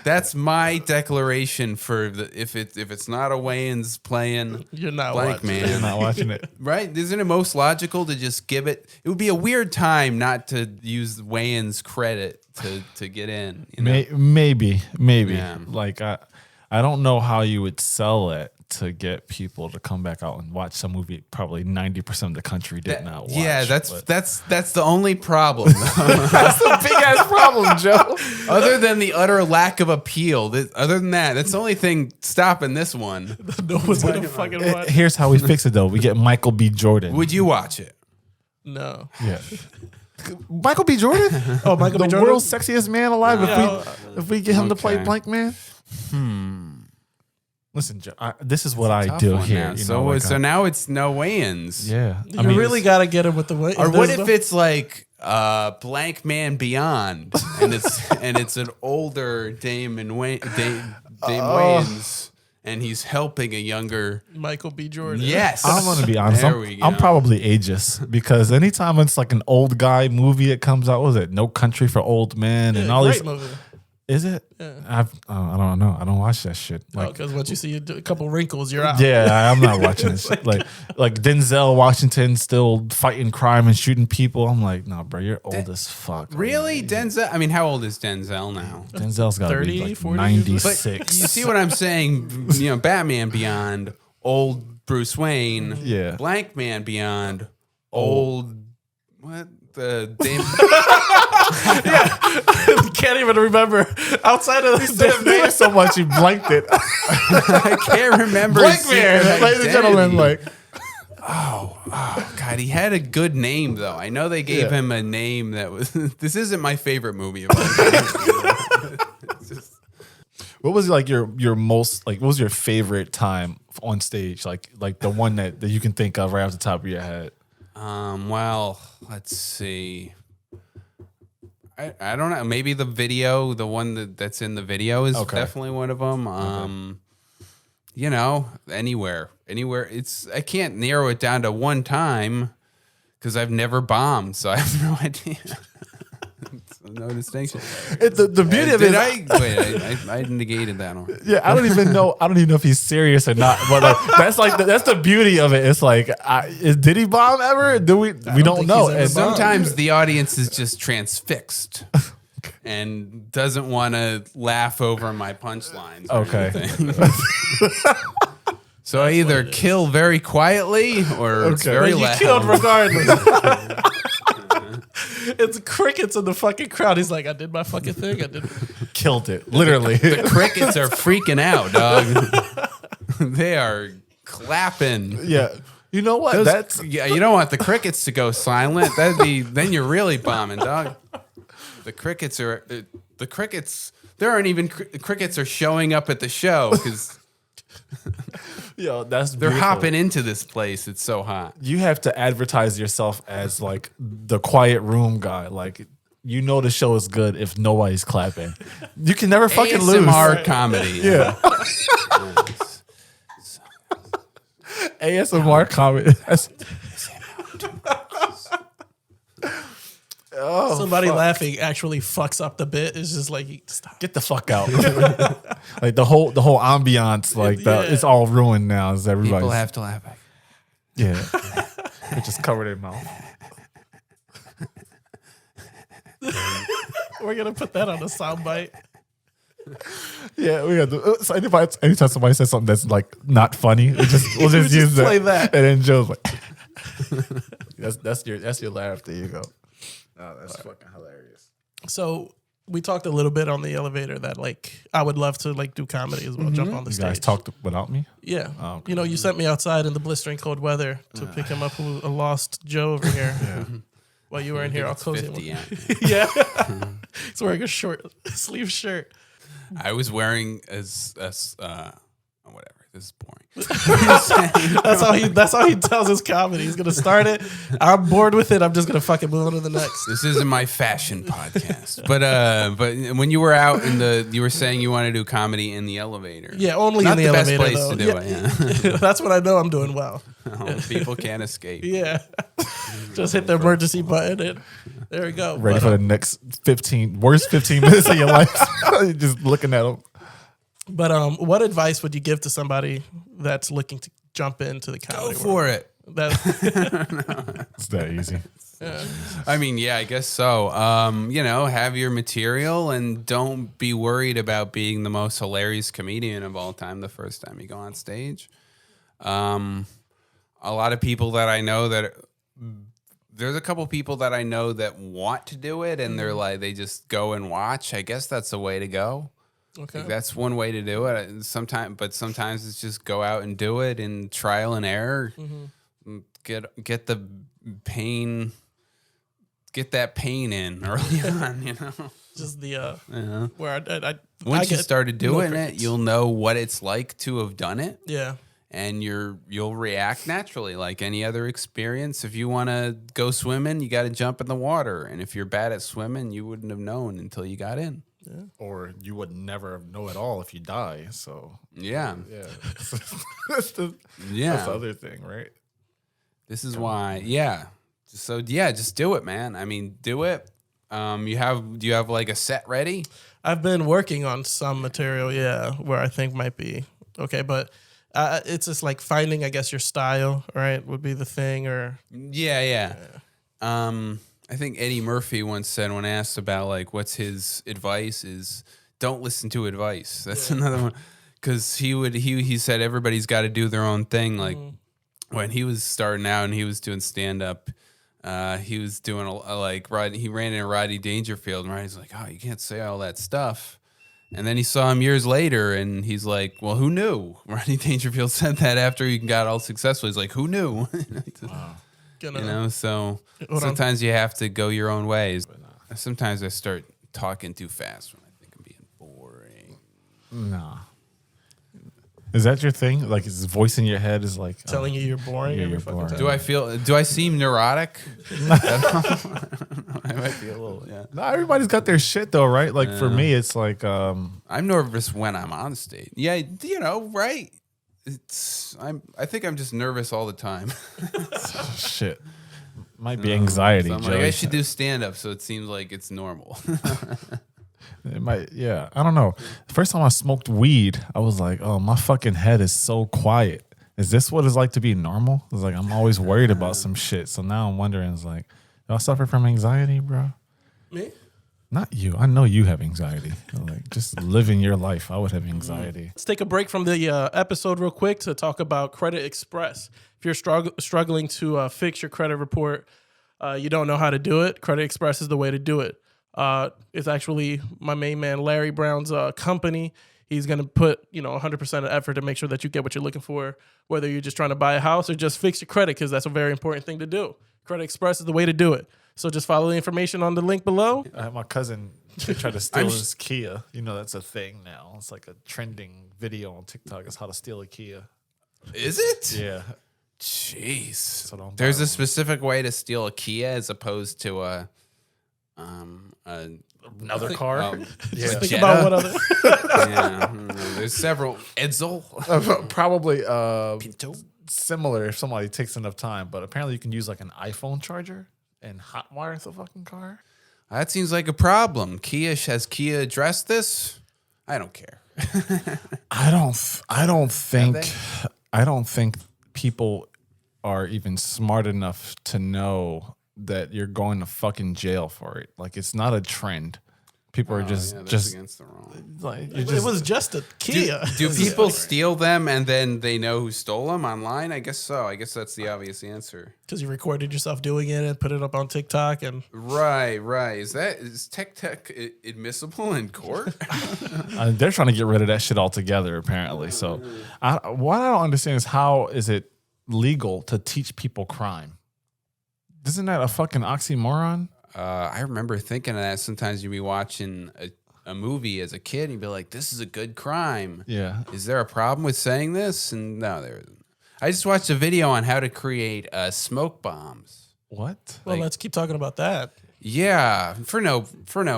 That's my declaration for if it's not a Wayans playing. You're not Blank watching Man. You're not watching it. Right? Isn't it most logical to just give it? It would be a weird time not to use Wayans' credit to get in. You know? Maybe. Yeah. Like I don't know how you would sell it to get people to come back out and watch some movie. Probably 90% of the country did not watch. Yeah, that's the only problem. that's a big ass problem, Joe. Other than the utter lack of appeal, other than that, that's the only thing stopping this one. No one's going to fucking watch. Here's how we fix it though. We get Michael B. Jordan. Would you watch it? No. Yeah. Michael B. Jordan? Oh, Michael B. The Jordan? world's sexiest man alive. If we get him to play Okay. Blank Man. Listen, Joe, this is what I do here. So now it's no Wayans. Yeah. You really got to get him with the way. Or what if it's like Blank Man Beyond, and it's an older Dame Wayans, and he's helping a younger. Michael B. Jordan? Yes, I'm going to be honest. There we go. I'm probably ageist because anytime it's like an old guy movie that comes out, what was it? No Country for Old Men and all great these. movie. Is it? Yeah. I don't know. I don't watch that shit. Like, Because once you see a couple wrinkles, you're out. yeah, I'm not watching this shit. Like Denzel Washington still fighting crime and shooting people. I'm like, no, bro, you're old as fuck. Really, Denzel? I mean, how old is Denzel now? Denzel's got to 30, be like 40 96. But you see what I'm saying? You know, Batman Beyond, old Bruce Wayne. Yeah. Blank Man Beyond, old. What the Dame? Can't even remember outside of His name so much he blanked it. I can't remember. Blank his secret Man, ladies and gentlemen, identity. like. Oh God, he had a good name though. I know they gave him a name that was. This isn't my favorite movie of all time. It's just- What was like your most like? What was your favorite time on stage? Like the one that you can think of right off the top of your head. Well, let's see. I don't know. Maybe the video, the one that's in the video, is definitely one of them. You know, anywhere. I can't narrow it down to one time because I've never bombed, so I have no idea. no distinction. The beauty of it, I negated that one. yeah, I don't even know if he's serious or not. But that's the beauty of it. It's like, did he bomb ever? We don't know. And sometimes the audience is just transfixed and doesn't want to laugh over my punchlines. Okay. So I either kill very quietly or it's very you loud. killed regardless. It's crickets in the fucking crowd. He's like, I did my fucking thing. I did. killed it, literally. The crickets are freaking out, dog. They are clapping. Yeah. You know what? Yeah, you don't want the crickets to go silent. Then you're really bombing, dog. The crickets. There aren't even crickets are showing up at the show because Yo, that's they're beautiful. hopping into this place. It's so hot. You have to advertise yourself as like the quiet room guy. Like, you know the show is good if nobody's clapping. You can never fucking lose. ASMR comedy. Yeah. ASMR comedy. Somebody laughing actually fucks up the bit. It's just like, stop. Get the fuck out. Like the whole ambiance, like it's all ruined now. Is everybody? People have to laugh. Yeah. They just cover their mouth. We're gonna put that on a soundbite. Yeah, we got to. So anytime somebody says something that's like not funny, we'll just use that. play that. And then Joe's like, that's your laugh. There you go. Oh, that's fucking hilarious. So we talked a little bit on the elevator that like I would love to like do comedy as well, jump on the You stage. guys talked without me? Yeah. Oh, okay. You know, you sent me outside in the blistering cold weather to pick him up, who a lost Joe over here. While you were in here all cozy. 50, Yeah. He's wearing a short sleeve shirt. I was wearing whatever. This is boring. That's how he tells his comedy. He's gonna start it. I'm bored with it. I'm just gonna fucking move on to the next. This isn't my fashion podcast. But when you were out you were saying you want to do comedy in the elevator. Yeah, only Not in the best elevator. place Though. to do it. Yeah. That's when I know I'm doing well. People can't escape. Yeah. Just hit the emergency button and there we go. Ready for the next worst 15 minutes of your life. Just looking at them. But what advice would you give to somebody that's looking to jump into the comedy Go for world? it. It's that easy. I mean, yeah, I guess so. Have your material and don't be worried about being the most hilarious comedian of all time the first time you go on stage. A lot of people that I know there's a couple people that I know that want to do it and they're like, they just go and watch. I guess that's the way to go. Okay. Like, that's one way to do it. Sometimes it's just go out and do it in trial and error. Get the pain, get that pain in early on. Just the where Once you started doing it, you'll know what it's like to have done it. Yeah. And you'll react naturally like any other experience. If you want to go swimming, you got to jump in the water. And if you're bad at swimming, you wouldn't have known until you got in. Yeah. Or you would never know at all if you die. So yeah. That's the other thing, right? This is why, just do it, man. I mean, do it. Do you have like a set ready? I've been working on some material, where I think might be okay, but it's just like finding, I guess, your style, right, would be the thing, or yeah. I think Eddie Murphy once said when asked about like what's his advice is don't listen to advice. That's another one, because he said everybody's got to do their own thing. Like when he was starting out and he was doing stand up, he was doing he ran into Rodney Dangerfield, and Rodney's like, oh, you can't say all that stuff. And then he saw him years later, and he's like, well, who knew? Rodney Dangerfield said that after he got all successful. He's like, who knew? Wow. So sometimes you have to go your own ways. Sometimes I start talking too fast when I think I'm being boring. Nah. Is that your thing? Like, his voice in your head is like telling you you're boring. You're boring. Do I seem neurotic? I might be a little, yeah. No, everybody's got their shit though, right? Like for me, it's like I'm nervous when I'm on stage. Yeah, right? I think I'm just nervous all the time. shit. Might be anxiety, So I'm Joey. like, I should do stand up, so it seems like it's normal. It might, yeah. I don't know. The first time I smoked weed, I was like, oh, my fucking head is so quiet. Is this what it's like to be normal? It's like I'm always worried about some shit. So now I'm wondering, it's like, do I suffer from anxiety, bro? Me? Not you. I know you have anxiety. Like just living your life, I would have anxiety. Let's take a break from the episode real quick to talk about Credit Express. If you're struggling to fix your credit report, you don't know how to do it, Credit Express is the way to do it. It's actually my main man Larry Brown's company. He's going to put 100% of effort to make sure that you get what you're looking for, whether you're just trying to buy a house or just fix your credit, because that's a very important thing to do. Credit Express is the way to do it. So just follow the information on the link below. I had my cousin try to steal his Kia. That's a thing now. It's like a trending video on TikTok. It's how to steal a Kia. Is it? Yeah. Jeez. So There's a specific way to steal a Kia as opposed to another car. Just think about what other. There's several. Edsel. Probably Pinto. similar if somebody takes enough time, but apparently you can use like an iPhone charger and hotwire the fucking car. That seems like a problem. Has Kia addressed this? I don't care. I don't think people are even smart enough to know that you're going to fucking jail for it. Like it's not a trend. People are just against the law. like It was just a Kia. Do people steal them and then they know who stole them online? I guess so. I guess that's the obvious answer. Because you recorded yourself doing it and put it up on TikTok and Right. Is tech admissible in court? they're trying to get rid of that shit altogether. Apparently, so what I don't understand is how is it legal to teach people crime? Isn't that a fucking oxymoron? I remember thinking of that. Sometimes you'd be watching a movie as a kid and you'd be like, this is a good crime. Yeah. Is there a problem with saying this? And no, there isn't. I just watched a video on how to create smoke bombs. What? well, let's keep talking about that. Yeah, for no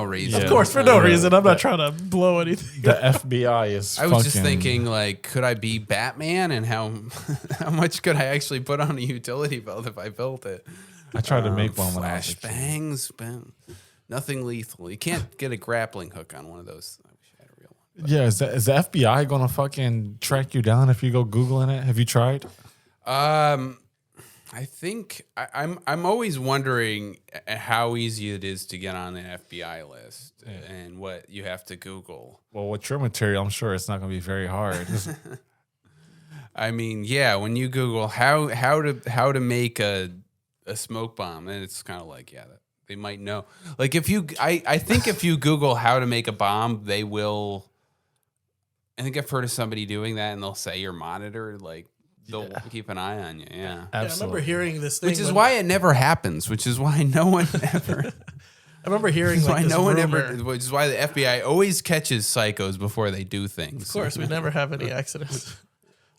reason. Yeah. Of course, for no reason. I'm not trying to blow anything. The FBI is. I was just thinking, like, could I be Batman, and how much could I actually put on a utility belt if I built it? I tried to make one when I was a kid. Flashbangs, nothing lethal. You can't get a grappling hook on one of those. I wish I had a real one. Yeah, is the FBI gonna fucking track you down if you go Googling it? Have you tried? I think I'm always wondering how easy it is to get on the FBI list and what you have to Google. Well, with your material, I'm sure it's not gonna be very hard. I mean, yeah, when you Google how to make a smoke bomb, and it's kind of like, yeah, they might know. Like I think if you Google how to make a bomb, they will. I think I've heard of somebody doing that, and they'll say your monitor, like they'll keep an eye on you. Yeah, I remember hearing this thing, which is why it never happens. Which is why no one ever. I remember hearing like this rumor. Which is why the FBI always catches psychos before they do things. Of course, we never have any accidents.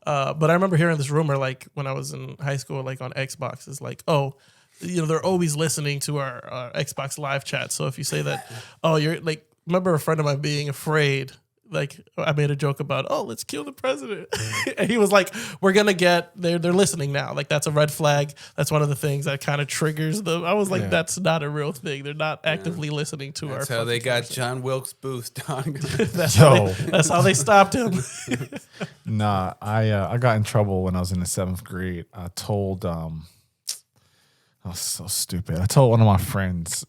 But I remember hearing this rumor, like when I was in high school, like on Xbox, is like, oh, they're always listening to our Xbox live chat. So if you say that, oh, you're like, remember a friend of mine being afraid. Like I made a joke about, oh, let's kill the president. And he was like, we're going to they're listening now. Like that's a red flag. That's one of the things that kind of triggers them. I was like, that's not a real thing. They're not actively listening to That's our how they got John Wilkes Booth, dog. that's how they stopped him. Nah, I got in trouble when I was in the 7th grade. I told I was so stupid. I told one of my friends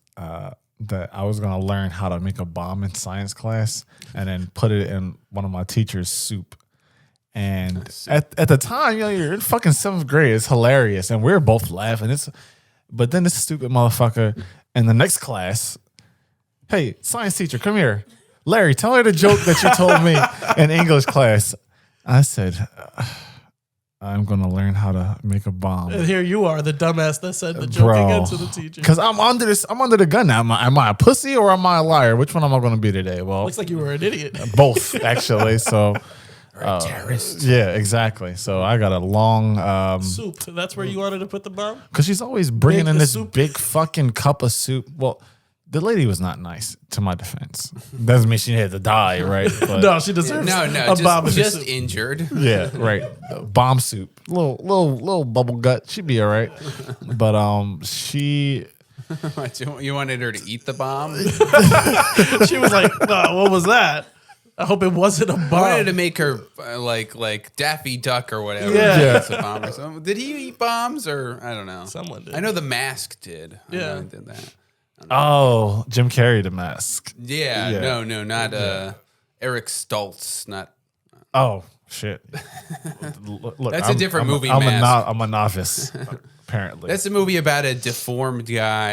that I was gonna learn how to make a bomb in science class and then put it in one of my teacher's soup. And at the time, you're in fucking 7th grade. It's hilarious, and we were both laughing. But then this stupid motherfucker in the next class, hey, science teacher, come here. Larry, tell her the joke that you told me in English class. I said, I'm going to learn how to make a bomb. And here you are, the dumbass that said the joke again to the teacher. Because I'm under the gun now. Am I a pussy or am I a liar? Which one am I going to be today? Well, looks like you were an idiot. Both, actually. So, Or a terrorist. yeah, exactly. So I got a long Soup. That's where you wanted to put the bomb? because she's always bringing Big in this soup. big fucking cup of soup. Well, The lady was not nice, to my defense. Doesn't mean she had to die, right? But No, she deserves No, a bomb in her just soup. injured. yeah, right. Bomb soup, little bubble gut. She'd be all right. But she, You wanted her to eat the bomb? She was like, "What was that? I hope it wasn't a I wanted bomb." to make her like Daffy Duck or whatever. Yeah. Eats a bomb or something. Did he eat bombs or I don't know? Someone did. I know the Mask did. I Yeah. know he did that. oh, Jim Carrey, The Mask. Yeah, Yeah. no, not Eric Stoltz. Not Oh shit. Look, That's a different movie, I'm Mask. I'm a novice, apparently. that's a movie about a deformed guy,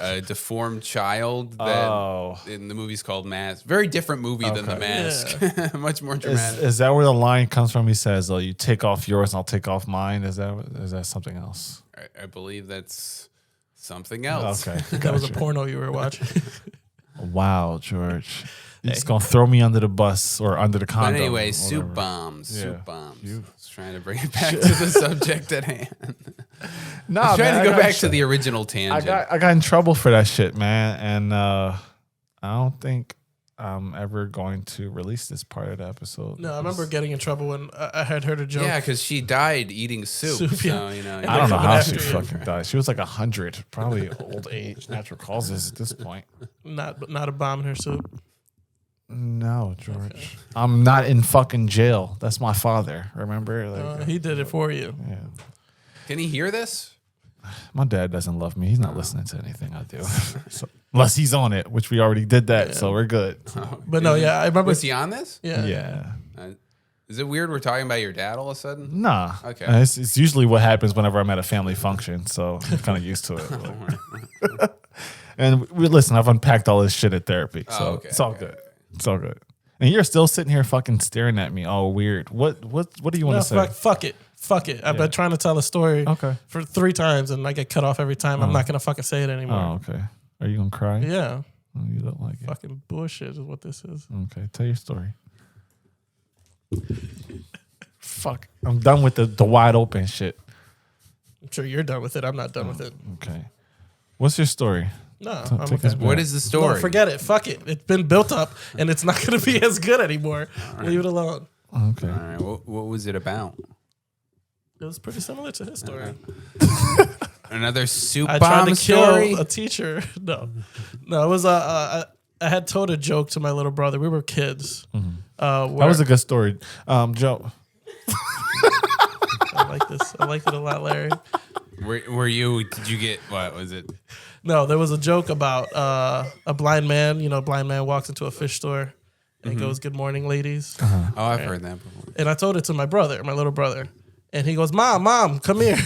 a deformed child. That Oh. in the movie's called Mask. Very different movie than The Okay. Mask. Much more dramatic. Is that where the line comes from? He says, "Oh, you take off yours, and I'll take off mine." Is that something else? I believe that's something else. Okay. That was a porno you were watching. Wow, George. You're just gonna throw me under the bus or under the But condom. anyway, or soup whatever. bombs. Yeah. Soup bombs. You- I was trying to bring it back to the subject at hand. Nah, I was trying man, to go I got back sh- to the original tangent. I got in trouble for that shit, man, and I don't think I'm ever going to release this part of the episode. No, I remember getting in trouble when I had heard a joke. Yeah, because she died eating soup. Soup, So, yeah. you know. I don't know coming how after she you. fucking died. She was like 100, probably old age, natural causes at this point. Not a bomb in her soup. No, George. I'm not in fucking jail. That's my father. Remember? Like, He did it for you. yeah. Can he hear this? My dad doesn't love me. He's not listening to anything I do. So, unless he's on it, which we already did that, so we're good. But no, yeah, I remember. Was he on this? Yeah. Yeah. Is it weird we're talking about your dad all of a sudden? Nah. Okay. It's usually what happens whenever I'm at a family function, so I'm kind of used to it. And we listen, I've unpacked all this shit at therapy, so okay, it's all okay, good. It's all good. And you're still sitting here fucking staring at me all weird. What do you want No, to say? fuck it. Fuck it. I've been trying to tell a story Okay. for 3 times and I get cut off every time. I'm not going to fucking say it anymore. Oh, okay. Are you gonna cry? Yeah. Oh, you don't like it. Fucking bullshit is what this is. Okay, tell your story. Fuck. I'm done with the wide open shit. I'm sure you're done with it. I'm not done with it. Okay. What's your story? No, I'm take okay. us back. What is the story? No, forget it. Fuck it. It's been built up and it's not going to be as good anymore. Leave it alone. Okay. All right. What was it about? It was pretty similar to his story. Another soup I tried bomb to kill story? a teacher. No, it was I had told a joke to my little brother. We were kids. That was a good story. Joe. I like this. I liked it a lot, Larry. Did you get, what was it? No, there was a joke about a blind man. You know, a blind man walks into a fish store and goes, "Good morning, ladies." Oh, I've heard that before. And I told it to my brother, my little brother. And he goes, Mom, come here.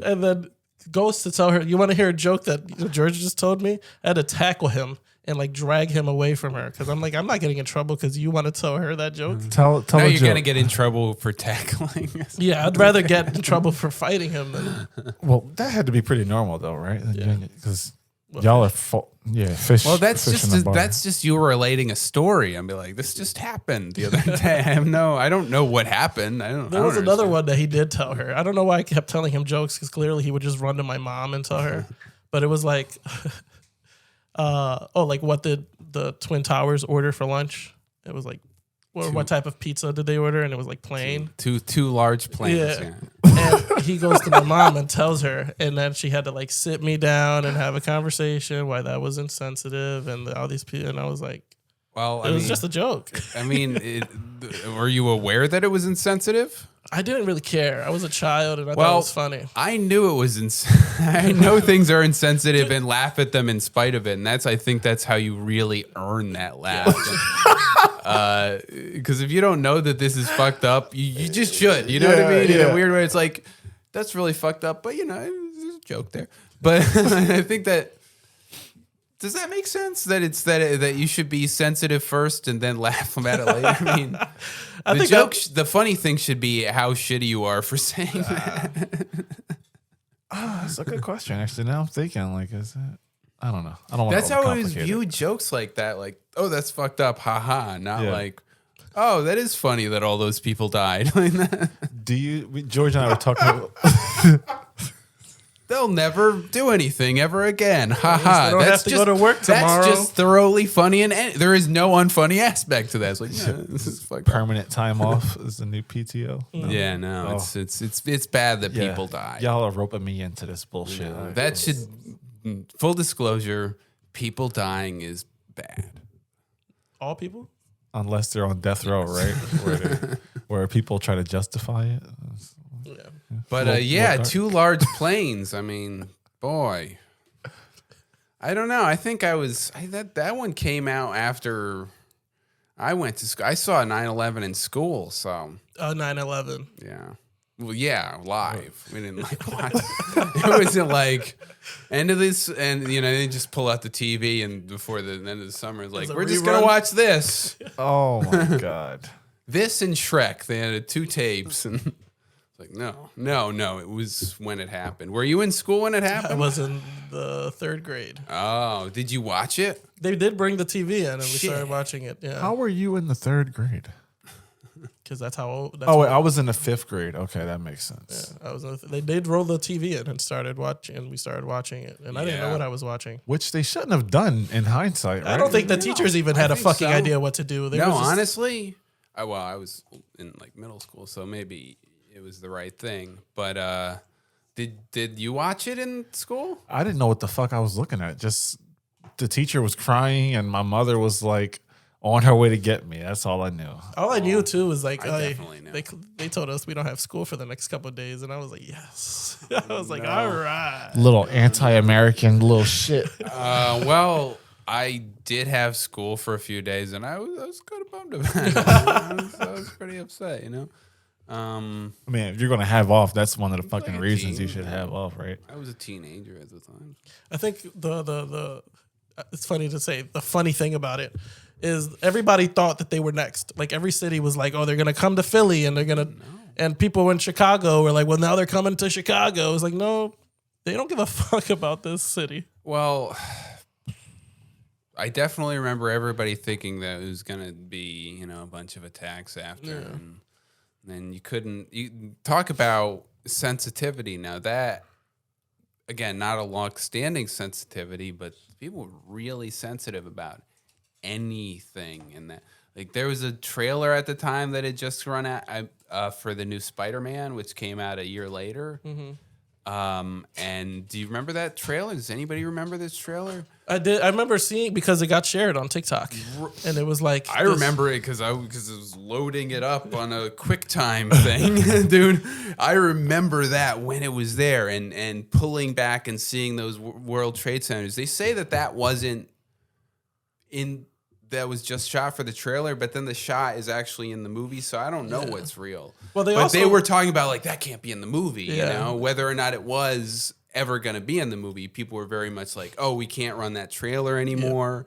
And then goes to tell her, "You want to hear a joke that George just told me?" I had to tackle him and like drag him away from her. Because I'm like, I'm not getting in trouble because you want to tell her that joke. Tell Now a you're joke. going to get in trouble for tackling. Yeah, I'd rather get in trouble for fighting him than. Well, that had to be pretty normal though, right? Because y'all are fish. Well, that's fish in the bar. just you relating a story. I'd be like, this just happened the other day. I don't know what happened. There was another one that he did tell her. I don't know why I kept telling him jokes because clearly he would just run to my mom and tell her. But it was like, like what did the Twin Towers order for lunch? It was like, what type of pizza did they order? And it was like plain. Two large planes. Yeah. Yeah. And he goes to my mom and tells her, and then she had to like sit me down and have a conversation why that was insensitive and all these people. And I was like, Well, it was just a joke. I mean, were you aware that it was insensitive? I didn't really care. I was a child and I thought it was funny. I knew it was. I know things are insensitive and laugh at them in spite of it, and I think that's how you really earn that laugh. Because if you don't know that this is fucked up, you just should. You know what I mean? In a weird way, it's like that's really fucked up, but there's a joke there. But I think that. Does that make sense? That it's that you should be sensitive first and then laugh about it later. I mean, the funny thing should be how shitty you are for saying that. That's a good question. Actually, now I'm thinking, like, is it? I don't know. I don't want. That's how it was viewed. Jokes like that, like, oh, that's fucked up, haha. Not like, oh, that is funny that all those people died. Do you? George and I were talking. they'll never do anything ever again. Haha. They don't have to go to work tomorrow. That's just thoroughly funny, and there is no unfunny aspect to that. It's like, yeah, this is fucked up. Permanent time off is the new PTO. No. Yeah, no, it's bad that people die. Y'all are roping me into this bullshit. No, that should, full disclosure, people dying is bad. All people? Unless they're on death row, right? where people try to justify it. Yeah. But two large planes. I mean, boy. I don't know. I think that one came out after I went to school. I saw 9/11 in school, so 9/11. yeah. Well, yeah, live. We didn't watch it. It wasn't like end of this, and they just pull out the TV, and before the end of the summer, it's like, we're just gonna watch this. Oh my god. This and Shrek. They had 2 tapes, and it's like, no. It was when it happened. Were you in school when it happened? I was in the 3rd grade. Oh, did you watch it? They did bring the TV in, and we started watching it. Yeah. How were you in the 3rd grade? Because that's how old. I was in the 5th grade. Okay, that makes sense. Yeah, I was. They did roll the TV in and started watching, and we started watching it, and I didn't know what I was watching. Which they shouldn't have done in hindsight. Right? I don't think the teachers even had a fucking idea what to do. Honestly, I was in like middle school, so maybe it was the right thing. But did you watch it in school? I didn't know what the fuck I was looking at. Just the teacher was crying, and my mother was like on her way to get me. That's all I knew. All I knew too was like, I definitely knew. They told us we don't have school for the next couple of days, and I was like, yes. I was like, all right. Little anti-American little shit. Well, I did have school for a few days, and I was kind of bummed about it. I was pretty upset, I mean, if you're gonna have off, that's one of the fucking reasons you should have off, right? I was a teenager at the time. I think the it's funny to say, the funny thing about it is everybody thought that they were next. Like every city was like, oh, they're gonna come to Philly, and they're gonna, and people in Chicago were like, well, now they're coming to Chicago. It's like, no, they don't give a fuck about this city. Well, I definitely remember everybody thinking that it was gonna be, a bunch of attacks after, and then you talk about sensitivity. Now that, again, not a long-standing sensitivity, but people were really sensitive about anything in that. Like there was a trailer at the time that had just run out for the new Spider-Man, which came out a year later. Mm-hmm. And do you remember that trailer? Does anybody remember this trailer? I did. I remember seeing, because it got shared on TikTok, and it was like, I remember it because it was loading it up on a QuickTime thing, dude. I remember that when it was there, and pulling back and seeing those World Trade Centers. They say that wasn't that was just shot for the trailer, but then the shot is actually in the movie, so I don't know what's real. Well, they were talking about like that can't be in the movie, whether or not it was ever going to be in the movie. People were very much like, oh, we can't run that trailer anymore.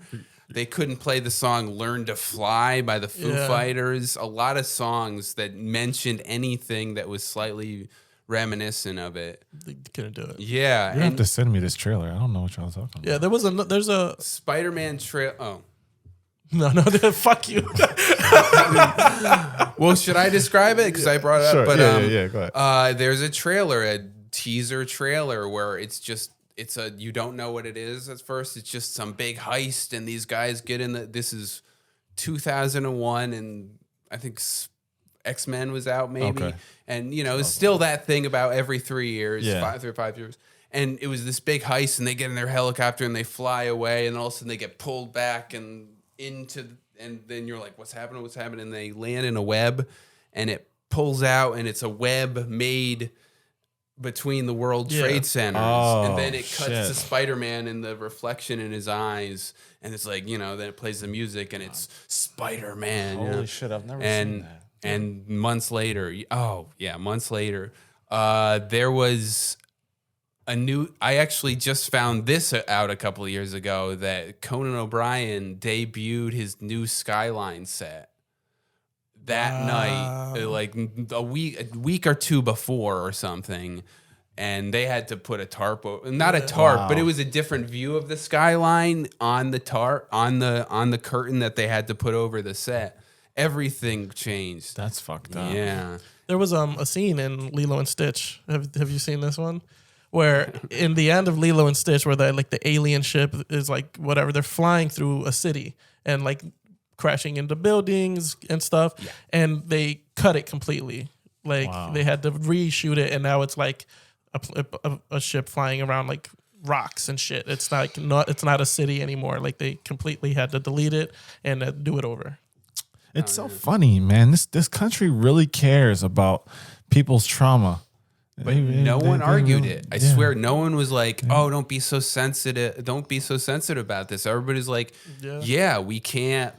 They couldn't play the song Learn to Fly by the Foo Fighters. A lot of songs that mentioned anything that was slightly reminiscent of it. They couldn't do it. Yeah. You have to send me this trailer. I don't know what y'all talking about. Yeah, there's a Spider-Man trailer. Oh. No, fuck you. Well, should I describe it? Because I brought it up. Sure. But, yeah, go ahead. There's a trailer, a teaser trailer, where it's you don't know what it is at first. It's just some big heist, and these guys get in this is 2001, and I think X-Men was out maybe. Okay. And, it's still that thing about every 3 years, 5 years. And it was this big heist, and they get in their helicopter, and they fly away, and all of a sudden they get pulled back and then you're like, what's happening? And they land in a web, and it pulls out, and it's a web made between the World Trade Centers. And then it cuts to Spider-Man and the reflection in his eyes, and it's like, then it plays the music, and it's Spider-Man. Holy shit, I've never seen that. And months later, there was I actually just found this out a couple of years ago, that Conan O'Brien debuted his new Skyline set that night, like a week or two before or something. And they had to put a tarp, not a tarp, but it was a different view of the skyline on the tarp, on the curtain that they had to put over the set. Everything changed. That's fucked up. Yeah. There was a scene in Lilo and Stitch. Have you seen this one? where in the end of Lilo and Stitch, where the alien ship is like whatever, they're flying through a city and like crashing into buildings and stuff, and they cut it completely. Like they had to reshoot it, and now it's like a ship flying around like rocks and shit. It's not a city anymore. Like they completely had to delete it and do it over. It's so funny, man. This country really cares about people's trauma. But no one argued it. I swear, no one was like, "Oh, don't be so sensitive. Don't be so sensitive about this." Everybody's like, "Yeah, we can't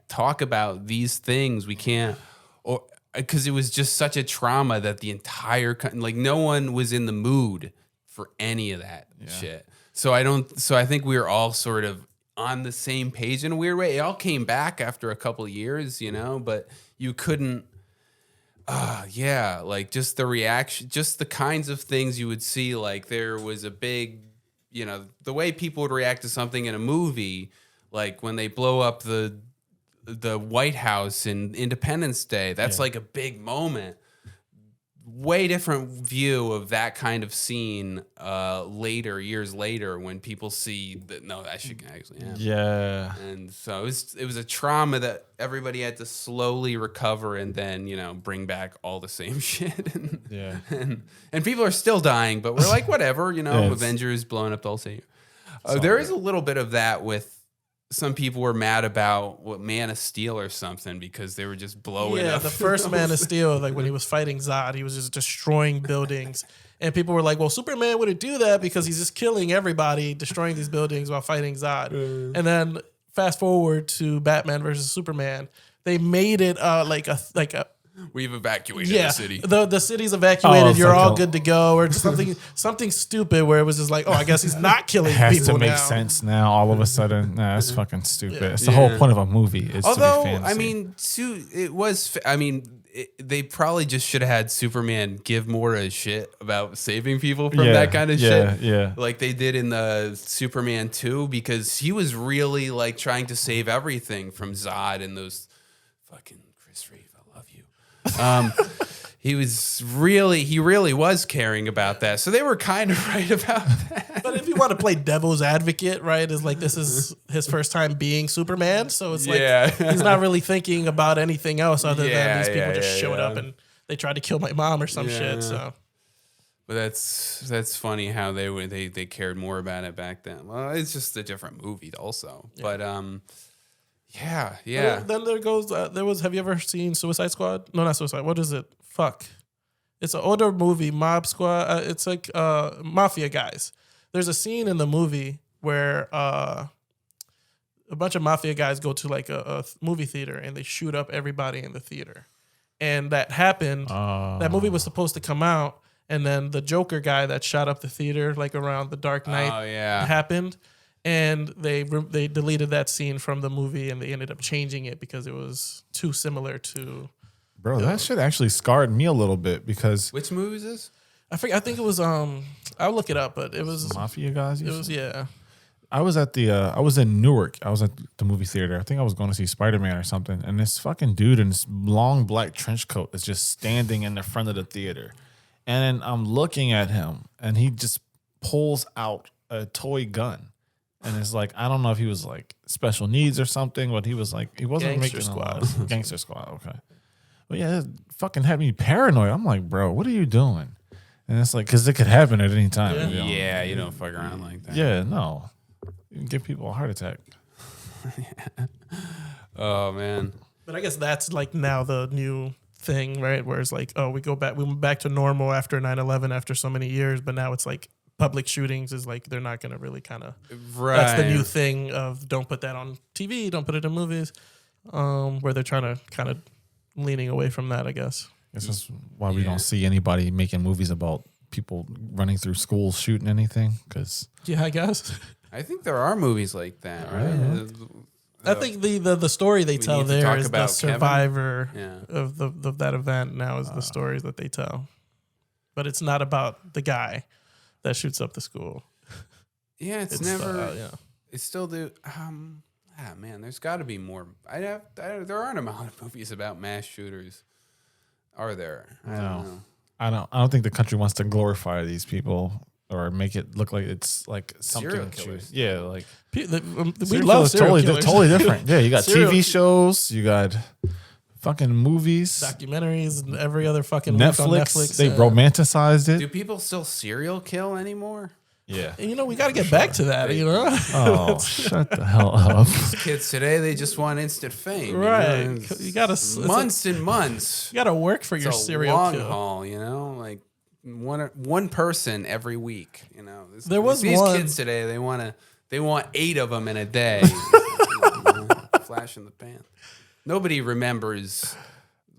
talk about these things. We can't," or because it was just such a trauma that the entire like no one was in the mood for any of that shit. So I think we were all sort of on the same page in a weird way. It all came back after a couple of years, but you couldn't. Like just the reaction, just the kinds of things you would see. Like there was a big, the way people would react to something in a movie, like when they blow up the White House in Independence Day. That's like a big moment. Way different view of that kind of scene years later, when people see that that shit can actually happen. Yeah. And so it was a trauma that everybody had to slowly recover and then, bring back all the same shit. And people are still dying, but we're like, whatever, Avengers blowing up the whole city. There is a little bit of that with some people were mad about Man of Steel or something because they were just blowing up. Yeah, the first Man of Steel, like when he was fighting Zod, he was just destroying buildings. And people were like, well, Superman wouldn't do that because he's just killing everybody, destroying these buildings while fighting Zod. And then fast forward to Batman versus Superman. They made it like a we've evacuated the city. The city's evacuated. You're all good to go, or just something stupid where it was just like, I guess he's not killing people now. It has to make sense now. All of a sudden, that's fucking stupid. It's the whole point of a movie. Although, they probably just should have had Superman give more a shit about saving people from that kind of shit. Yeah, like they did in the Superman 2, because he was really like trying to save everything from Zod and those fucking Chris Reeve. He really was caring about that. So they were kind of right about that. But if you want to play devil's advocate, right, is like this is his first time being Superman. So it's like he's not really thinking about anything else other than these people just showed up and they tried to kill my mom or some shit. So, but that's funny how they cared more about it back then. Well, it's just a different movie also. Yeah. But Yeah. Then there goes. Have you ever seen Suicide Squad? No, not Suicide. What is it? Fuck. It's an older movie, Mob Squad. It's like mafia guys. There's a scene in the movie where a bunch of mafia guys go to like a movie theater and they shoot up everybody in the theater. And that happened. That movie was supposed to come out, and then the Joker guy that shot up the theater like around the Dark Knight happened. And they deleted that scene from the movie, and they ended up changing it because it was too similar to. Bro, that shit actually scarred me a little bit because. Which movie is this? I think it was. I'll look it up, but it was Mafia guys. It was I was at I was in Newark. I was at the movie theater. I think I was going to see Spider-Man or something, and this fucking dude in this long black trench coat is just standing in the front of the theater, and I'm looking at him, and he just pulls out a toy gun. And it's like, I don't know if he was like special needs or something, but he was like, he wasn't Gangster making Squad. Gangster Squad, okay. But yeah, it fucking had me paranoid. I'm like, bro, what are you doing? And it's like, because it could happen at any time. You don't fuck around like that. Yeah, no. You can give people a heart attack. Oh, man. But I guess that's like now the new thing, right? Where it's like, we went back to normal after 9/11 after so many years, but now it's like, public shootings is like they're not going to really kind of that's the new thing of don't put that on TV, don't put it in movies, where they're trying to kind of leaning away from that, I guess. This is why we don't see anybody making movies about people running through schools shooting anything, because I guess I think there are movies like that, right? I think the story they tell there is the survivor of that event now is the stories that they tell, but it's not about the guy that shoots up the school. Yeah, it's never. It's still the. Man, there's got to be more. There aren't a lot of movies about mass shooters, are there? I don't know. I don't think the country wants to glorify these people or make it look like it's like Serial something. killers. Yeah, like We serial love killers serial killers. totally different. Yeah, you got Serial TV shows, you got fucking movies, documentaries, and every other fucking week on Netflix. They yeah. romanticized it. Do people still serial kill anymore? Yeah. And, you know, we got to get back to that. You know, Oh, shut the hell up. Kids today, they just want instant fame. right? You know? It's You got to months and months. You got to work for your It's a serial long kill. haul, you know, like one person every week. You know, There was these one- kids today. They want 8 of them in a day. Flash in the pan. Nobody remembers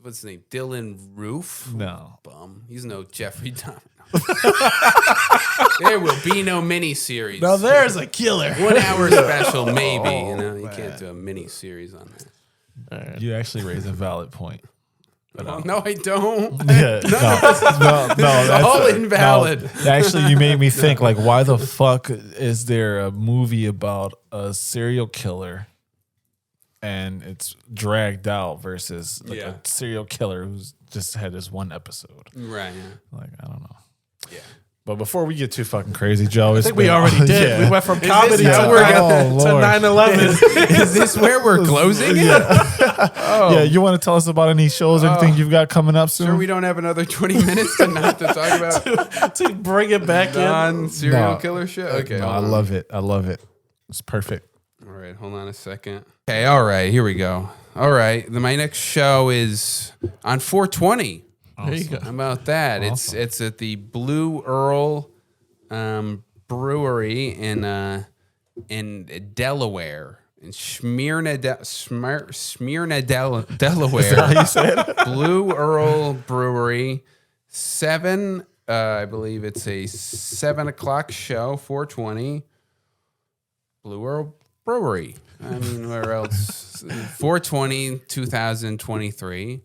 what's his name, Dylan Roof. No. Bum. He's no Jeffrey Dahmer. There will be no mini series. Now there's a killer. 1 hour special, maybe. You know, you can't do a mini series on that. You actually raise a valid point. Oh, no, I don't. Yeah, no, that's all invalid. No, actually, you made me think, like, why the fuck is there a movie about a serial killer and it's dragged out versus like a serial killer who's just had this one episode? Right. Yeah. Like, I don't know. Yeah. But before we get too fucking crazy, Joe, I think we already did. Yeah. We went from comedy this to how we're gonna- Oh, Lord. 9/11. Is this where we're closing it? Yeah, you want to tell us about any shows or anything you've got coming up soon? Sure, we don't have another 20 minutes to not to talk about to bring it back in. non-serial No. killer shit. Okay, No, hold I on. love it. I love it. It's perfect. All right, hold on a second. Okay, all right, here we go. All right, my next show is on 420. There you go. How about that? Awesome. It's at the Blue Earl Brewery in Delaware, in Smyrna, Delaware. How you say it? Blue Earl Brewery, 7. I believe it's a 7:00 show. 420. Blue Earl Brewery. I mean, where else? 420, 2023.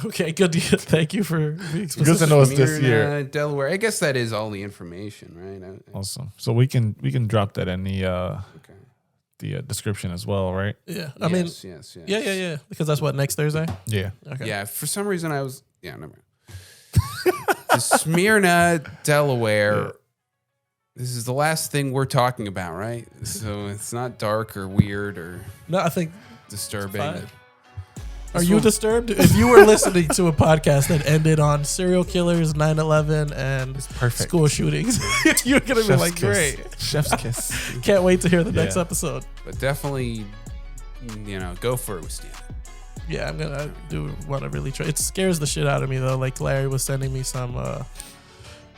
Okay, good. Thank you for being Good specific. to know it's this Smyrna, year. Delaware. I guess that is all the information, right? Awesome. So we can drop that in the Okay. description as well, right? Yeah, I mean, yes. yeah. Because that's what, next Thursday. Yeah. Okay. Yeah, for some reason I was. Yeah, never mind. The Smyrna, Delaware. This is the last thing we're talking about, right? So it's not dark or weird or No, I think. disturbing. Fine. Are you disturbed? If you were listening to a podcast that ended on serial killers, 9/11, and Perfect. school shootings, you're gonna be Chef's like, kiss. great. Chef's kiss. Can't wait to hear the next Yeah. episode. But definitely, go for it with Stan. Yeah, I do want to really try. It scares the shit out of me though. Like Larry was sending me some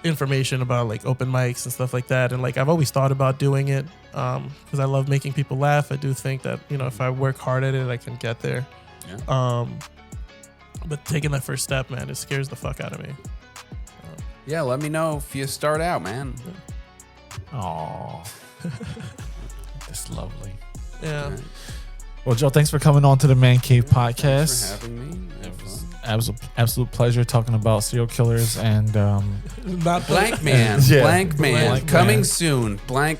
information about like open mics and stuff like that, and like I've always thought about doing it because I love making people laugh. I do think that if I work hard at it, I can get there. Yeah. But taking that first step, man, it scares the fuck out of me. Yeah, let me know if you start out, man. Oh, that's lovely. Yeah. Right. Well, Joe, thanks for coming on to the Man Cave Thanks podcast. for having me. It was absolute pleasure talking about serial killers and Not Blank Man. Yeah. Blank Man. Blank Coming Man. soon. Blank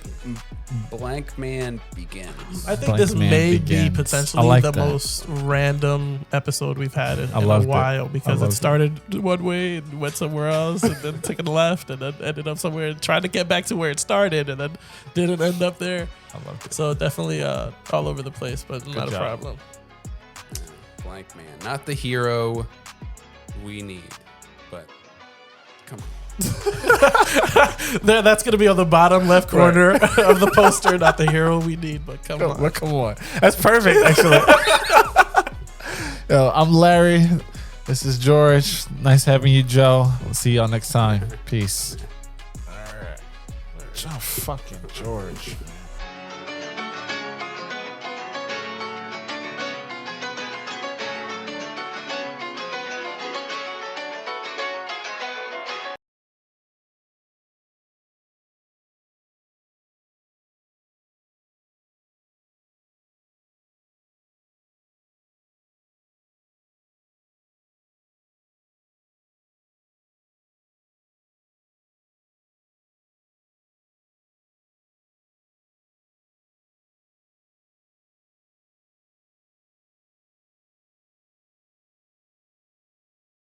Man begins. I think Blank this Man may begins. be potentially I like the that. most random episode we've had in a loved it. while I because loved it started one way and went somewhere else and then took a left and then ended up somewhere and tried to get back to where it started and then didn't end up there. I loved it. So definitely all over the place, but not a job. problem. Blank Man. Not the hero we need, but come on. There, that's gonna be on the bottom left corner of the poster. Not the hero we need, but come on. Come on. That's perfect, actually. Yo, I'm Larry. This is George. Nice having you, Joe. We'll see y'all next time. Peace. All right. Joe fucking George.